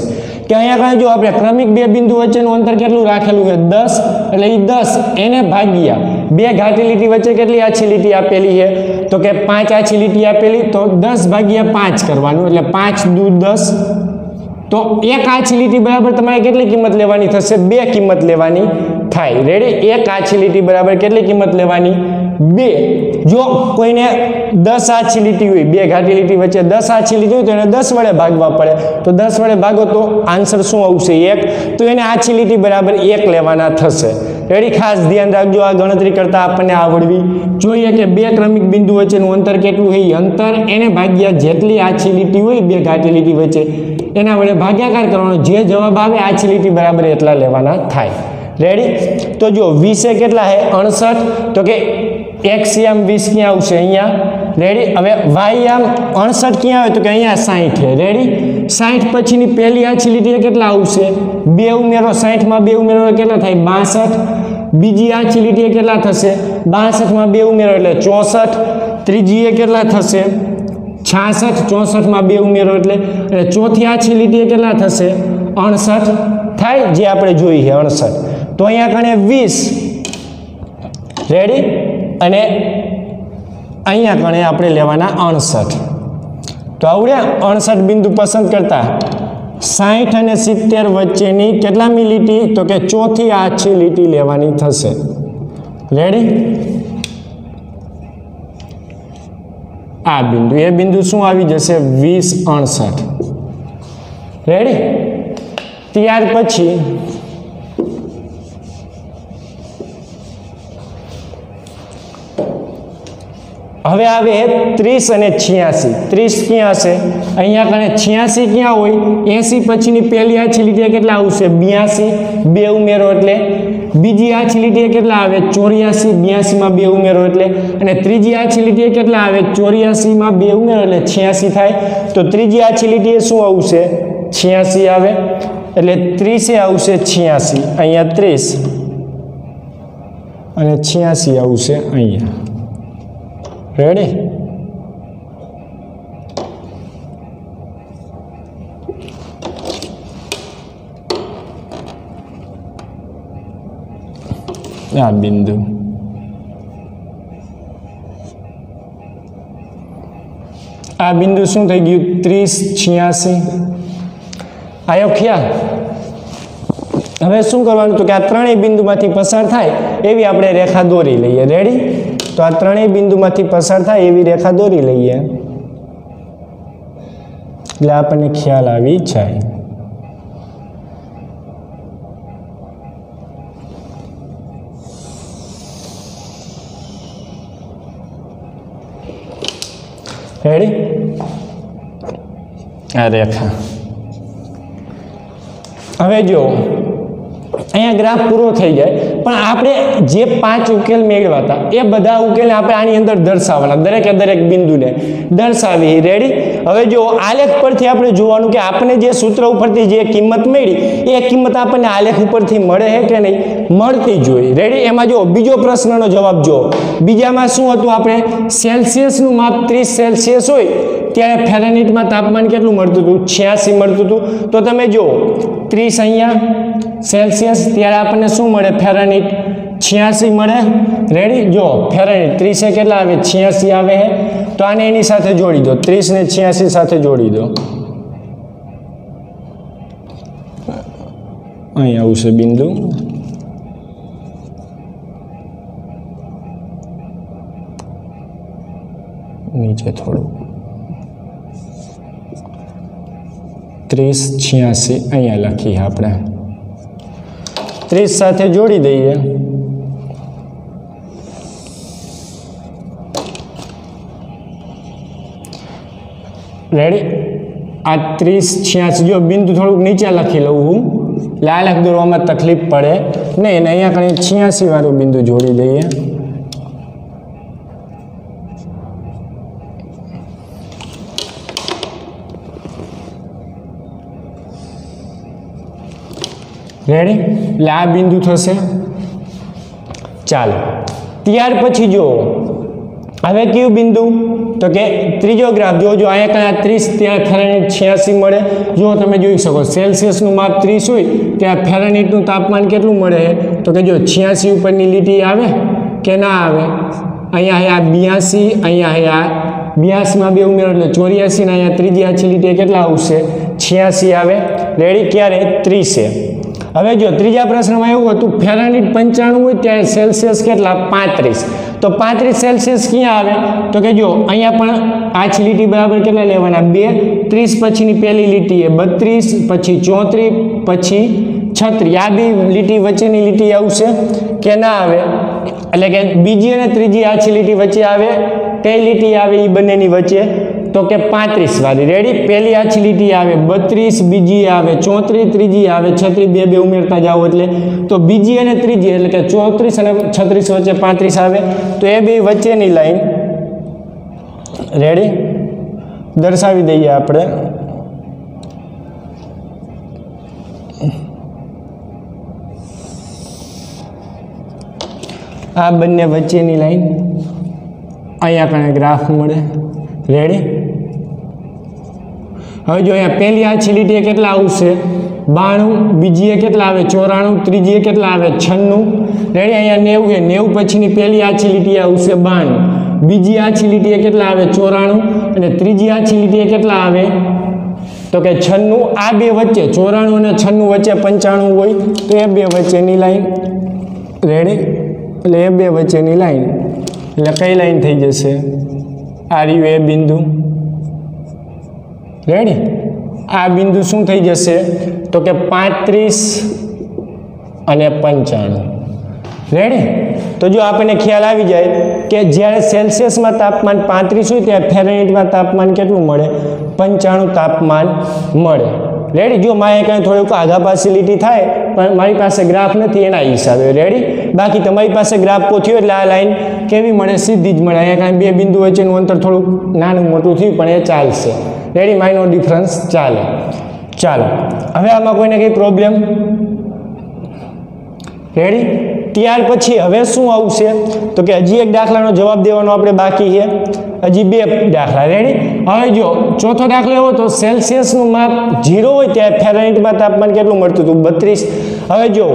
કે અહીંયા કારણે જો આપણે ક્રમિક બે બિંદુ વચ્ચેનું અંતર કેટલું રાખેલું છે 10, એટલે એ 10 એને ભાગ્યા બે ઘાટી લીટી વચ્ચે કેટલી આછી લીટી આપેલી છે તો કે 5 આછી લીટી આપેલી, તો 10 ભાગ્યા 5 કરવાનું, એટલે 5 દુ 10. તો એક આછી લીટી બરાબર તમારે કેટલી કિંમત લેવાની થશે? 2 કિંમત લેવાની થાય. રેડી? એક આછી લીટી બરાબર કેટલી કિંમત લેવાની? 2. જો કોઈને 10 આછી લીટી હોય, બે ઘાટી લીટી વચ્ચે 10 આછી લીટી હોય તો એને 10 વડે ભાગવા પડે, તો 10 વડે ભાગો તો આન્સર શું આવશે? 1. તો એને આછી લીટી બરાબર 1 લેવાના થશે. રેડી? ખાસ ધ્યાન રાખજો, આ ગણતરી કરતા આપણને આવડવી જોઈએ કે બે ક્રમિક બિંદુ વચ્ચેનું અંતર કેટલું છે, અંતર એને ભાગ્યા જેટલી આછી લીટી હોય બે ઘાટી લીટી વચ્ચે એના વડે ભાગાકાર કરવાનો, જે જવાબ આવે આછી લીટી બરાબર એટલા લેવાના થાય. રેડી? તો જો 20 કેટલા છે 69, તો કે x આમ 20 ક્યાં આવશે? અહીંયા. રેડી? હવે y આમ 69 ક્યાં આવે તો કે અહીંયા 60 છે. રેડી? 60 પછીની પહેલી આછી લીટી કેટલા આવશે? 2 ઉમેરો, 60 માં 2 ઉમેરો કેટલા થાય? 62. બીજી આછી લીટી કેટલા થશે? 62 માં 2 ઉમેરો એટલે 64. ત્રીજી એ કેટલા થશે? 66. 64 માં 2 ઉમેરો એટલે ચોથી આછી લીટી કેટલા થશે? 69 થાય, જે આપણે જોઈ છે 69. તો અહીંયા કણે 20. રેડી? અને અહીંયા કણે આપણે લેવાના 69. તો આવડ્યા? 69 બિંદુ પસંદ કરતા 60 અને 70 વચ્ચેની કેટલામી લીટી તો કે ચોથી આછી લીટી લેવાની થશે. રેડી? આ બિંદુ, એ બિંદુ શું આવી જશે? 20, 69. રેડી? ત્યાર પછી હવે આવે 30 અને 86. 30 ક્યાં હશે? અહીંયા કણે 86 ક્યાં હોય? 80 પછીની પહેલી આછી લીટીએ કેટલા આવશે? 82. 2 ઉમેરો એટલે બીજી આછી લીટીએ કેટલા આવે? 84. 82 માં 2 ઉમેરો એટલે, અને ત્રીજી આછી લીટીએ કેટલા આવે? 84 માં 2 ઉમેરો એટલે 86 થાય. તો ત્રીજી આછી લીટીએ શું આવશે? 86 આવે, એટલે 30 આવશે 86. અહીંયા 30 અને 86 આવશે અહીંયા. રેડી? આ બિંદુ શું થઈ ગયું? 30, 86. આયો ખ્યાલ? હવે શું કરવાનું? તો કે આ ત્રણેય બિંદુમાંથી પસાર થાય એવી આપણે રેખા દોરી લઈએ. રેડી? તો આ ત્રણેય બિંદુમાંથી પસાર થાય એવી રેખા દોરી લઈએ એટલે આપણને ખ્યાલ આવી જાય. રેડી? આ રેખા. હવે જો અહીંયા ગ્રાફ પૂરો થઈ જાય, પણ આપણે જે 5 ઉકેલ મેળવ્યા હતા એ બધા ઉકેલ આપણે આની અંદર દર્શાવવાના, દરેકે દરેક બિંદુને દર્શાવી. રેડી? હવે જો આલેખ પરથી આપણે જોવાનું કે આપણે જે સૂત્ર ઉપરથી જે કિંમત મળી એ કિંમત આપણને આલેખ ઉપરથી મળે છે કે નહીં? મળતી જોઈએ. રેડી? એમાં જો બીજો પ્રશ્નનો જવાબ જો બીજામાં શું હતું? આપણે સેલ્સિયસનું માપ 30 સેલ્સિયસ હોય ત્યારે ફેરનહીટમાં તાપમાન કેટલું મળતું હતું? 86 મળતું હતું. તો તમે જો 30 અહીંયા સેલ્સિયસ, ત્યારે આપણને શું મળે? ફેરનહીટ 86 મળે. રેડી? જો ફેરનહીટ 30 કેટલા આવે? 86 આવે. તો આને એની સાથે જોડી દો, 30 ને 86 સાથે જોડી દો. અહીં આવશે બિંદુ. નીચે થોડું 30, 86 અહીંયા લખીએ આપણે. 30 સાથે જોડી દઈએ. રેડી? આ 30, 86 જો બિંદુ થોડુંક નીચે લખી લઉં હું, આલેખ દોરવામાં તકલીફ પડે નહીં. અને અહીંયા કઈ 86 વાળું બિંદુ જોડી દઈએ. રેડી? એટલે આ બિંદુ થશે. ચાલો ત્યાર પછી જો હવે કયું બિંદુ? તો કે ત્રીજો ગ્રાફ જોજો. અહીંયા કઈ 30, ત્યાં ફેરનહીટ 86 મળે. જો તમે જોઈ શકો સેલ્સિયસનું માપ 30 હોય ત્યાં ફેરનહીટનું તાપમાન કેટલું મળે? તો કે જો 86 ઉપરની લીટી આવે કે ના આવે? અહીંયા 82, અહીંયા 82 માં 2 ઉમેરો એટલે 84, ને અહીંયા ત્રીજી આછી લીટી કેટલા આવશે? 86 આવે. રેડી? ક્યારે? 30. હવે જો ત્રીજા પ્રશ્નમાં એવું હતું ફેરનહીટ 95 હોય ત્યારે સેલ્સિયસ કેટલા? 35. તો 35 સેલ્સિયસ ક્યાં આવે? તો કે જો અહીંયા પણ આછી લીટી બરાબર કેટલા લેવાના? 2. 30 પછીની પહેલી લીટી એ 32, પછી 34, પછી 36. આ બે લીટી વચ્ચેની લીટી આવશે કે ના આવે? એટલે કે બીજી અને ત્રીજી આછી લીટી વચ્ચે આવે. કઈ લીટી આવે એ બંનેની વચ્ચે? તો કે 35 વાળી. રેડી? પહેલી આછી લીટી આવે 32, બીજી આવે 34, ત્રીજી આવે 36. બે ઉમેરતા જાઓ એટલે તો બીજી અને ત્રીજી એટલે કે 34 અને 36 વચ્ચે 35 આવે. તો એ બે વચ્ચેની લાઈન રેડી દર્શાવી દઈએ આપણે. આ બંને વચ્ચેની લાઈન અહીંયા કણે ગ્રાફ મળે. રેડી? હવે જો અહીંયા પહેલી આછી લીટીએ કેટલા આવશે? 92, બીજી કેટલા આવે? 94, ત્રીજી કેટલા આવે? 96. રેડી? અહીંયા 90 છે. 90 પછીની પહેલી આછી લીટી આવશે 92, બીજી આછી લીટીએ કેટલા આવે? 94, અને ત્રીજી આછી લીટીએ કેટલા આવે? તો કે 96. આ બે વચ્ચે 94 અને 96 વચ્ચે 95 હોય તો એ બે વચ્ચેની લાઈન. રેડી? એટલે એ બે વચ્ચેની લાઈન એટલે કઈ લાઈન થઈ જશે? આ રહ્યું એ બિંદુ. રેડી? આ બિંદુ શું થઈ જશે? તો કે 35 અને 95. રેડી? તો જો આપણને ખ્યાલ આવી જાય કે જ્યારે સેલ્સિયસમાં તાપમાન 35 હોય ત્યારે ફેરનહીટમાં તાપમાન કેટલું મળે? 95 તાપમાન મળે. રેડી? જો મારે કાંઈ થોડુંક આગા પાછી લીટી થાય પણ મારી પાસે ગ્રાફ નથી એના હિસાબે. રેડી? બાકી તમારી પાસે ગ્રાફ થયો એટલે આ લાઈન કેવી મળે? સીધી જ મળે. અહીંયા કાંઈ બે બિંદુ વચ્ચેનું અંતર થોડુંક નાનું મોટું થયું પણ એ ચાલશે. રેડી? માઇનો ડિફરન્સ ચાલે. ચાલો હવે આમાં કોઈને કંઈ પ્રોબ્લેમ? રેડી? ત્યાર પછી હવે શું આવશે તો કે હજી એક દાખલાનો જવાબ દેવાનો આપણે બાકી છે. હજી બે દાખલા. રેડી? હવે જો ચોથો દાખલો એવો તો સેલ્સિયસનું માપ 0 હોય ત્યારે ફેરનહીટમાં તાપમાન કેટલું મળતું હતું? 32. હવે જો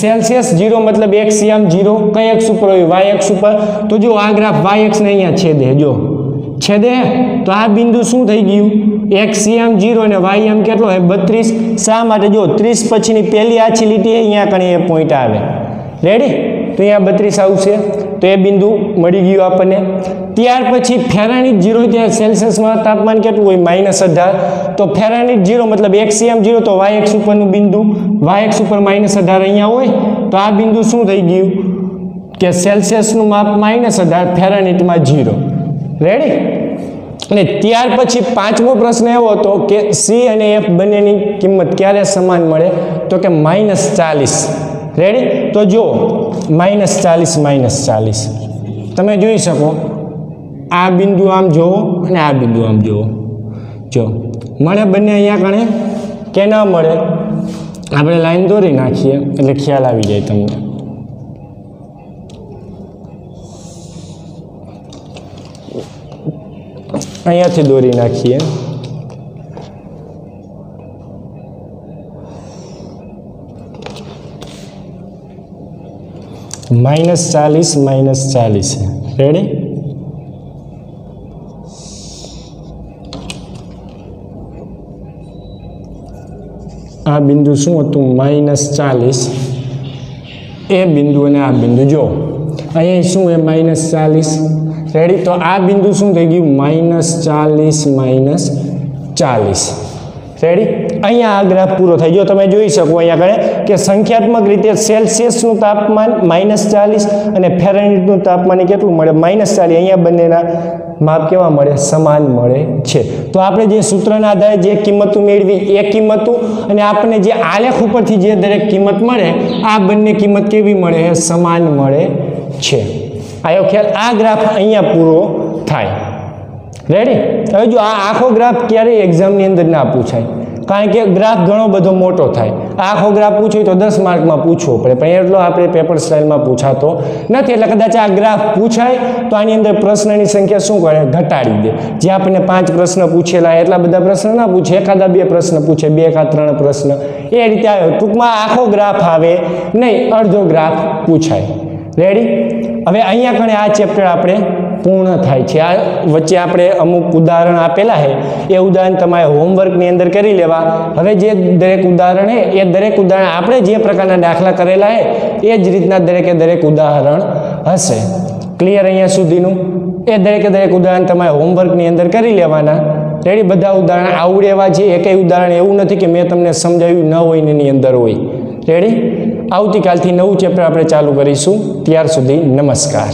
સેલ્સિયસ 0 મતલબ x આમ 0 કઈ અક્ષ ઉપર હોય? y અક્ષ ઉપર. તો જો આ ગ્રાફ y અક્ષને અહીંયા છેદે. જો છેદે તો આ બિંદુ શું થઈ ગયું? x આમ 0 અને y આમ કેટલો હોય? 32. શા માટે? જો 30 પછીની પહેલી આછી લીટી અહીંયા કણે એ પોઈન્ટ આવે. રેડી? તો અહીંયા 32 આવશે. તો એ બિંદુ મળી ગયું આપણને. ત્યાર પછી ફેરનહીટ 0 ત્યાં સેલ્સિયસમાં તાપમાન કેટલું હોય? -18. તો ફેરનહીટ 0 મતલબ x આમ 0 તો y અક્ષ ઉપરનું બિંદુ y અક્ષ ઉપર -18 અહીંયા હોય. તો આ બિંદુ શું થઈ ગયું કે સેલ્સિયસનું માપ -18 ફેરનહીટમાં 0. રેડી? અને ત્યાર પછી પાંચમો પ્રશ્ન એવો હતો કે C અને F બંનેની કિંમત ક્યારે સમાન મળે? તો કે -40. રેડી? તો જો -40 તમે જોઈ શકો આ બિંદુ આમ જોવો અને આ બિંદુ આમ જોવો. જો મળે બંને અહીંયા કણે કે ન મળે? આપણે લાઈન દોરી નાખીએ એટલે ખ્યાલ આવી જાય તમને. અહીંયાથી દોરી નાખીએ. -40 રેડી? આ બિંદુ શું હતું? -40. એ બિંદુ અને આ બિંદુ જો અહીંયા શું છે? -40. રેડી? તો આ બિંદુ શું થઈ ગયું? -40. રેડી? અહીંયા આ ગ્રાફ પૂરો થાય. જો તમે જોઈ શકો અહીંયા આગળ કે સંખ્યાત્મક રીતે સેલ્સિયસનું તાપમાન -40 અને ફેરનહીટનું તાપમાન કેટલું મળે? -40. અહીંયા બંનેના માપ કેવા મળે? સમાન મળે છે. તો આપણે જે સૂત્રના આધારે જે કિંમતો મેળવી એ કિંમતો અને આપણને જે આલેખ ઉપરથી જે દરેક કિંમત મળે આ બંને કિંમત કેવી મળે? સમાન મળે છે. આયો ખ્યાલ? આ ગ્રાફ અહીંયા પૂરો થાય. રેડી? હવે જો આ આખો ગ્રાફ ક્યારેય એક્ઝામની અંદર ના પૂછાય કારણ કે ગ્રાફ ઘણો બધો મોટો થાય. આખો ગ્રાફ પૂછ્યો તો 10 માર્કમાં પૂછવો પડે પણ એટલો આપણે પેપર સ્ટાઇલમાં પૂછાતો નથી. એટલે કદાચ આ ગ્રાફ પૂછાય તો આની અંદર પ્રશ્નની સંખ્યા શું કરે? ઘટાડી દે. જે આપણને 5 પ્રશ્ન પૂછેલા એટલા બધા પ્રશ્ન ના પૂછે, એકાદા 2 પ્રશ્ન પૂછે, 2 કે 3 પ્રશ્ન એ રીતે આવે. ટૂંકમાં આખો ગ્રાફ આવે નહીં, અડધો ગ્રાફ પૂછાય. રેડી? હવે અહીંયા કણે આ ચેપ્ટર આપણે પૂર્ણ થાય છે. આ વચ્ચે આપણે અમુક ઉદાહરણ આપેલા છે એ ઉદાહરણ તમારે હોમવર્કની અંદર કરી લેવા. હવે જે દરેક ઉદાહરણ છે એ દરેક ઉદાહરણ આપણે જે પ્રકારના દાખલા કરેલા છે એ જ રીતના દરેક ઉદાહરણ હશે. ક્લિયર અહીંયા સુધીનું? એ દરેક ઉદાહરણ તમારે હોમવર્કની અંદર કરી લેવાના. રેડી? બધા ઉદાહરણ આવડે એવા છે. એકય ઉદાહરણ એવું નથી કે મેં તમને સમજાવ્યું ન હોય ને એની અંદર હોય. રેડી? આવતીકાલથી નવું ચેપ્ટર આપણે ચાલુ કરીશું. ત્યાર સુધી નમસ્કાર.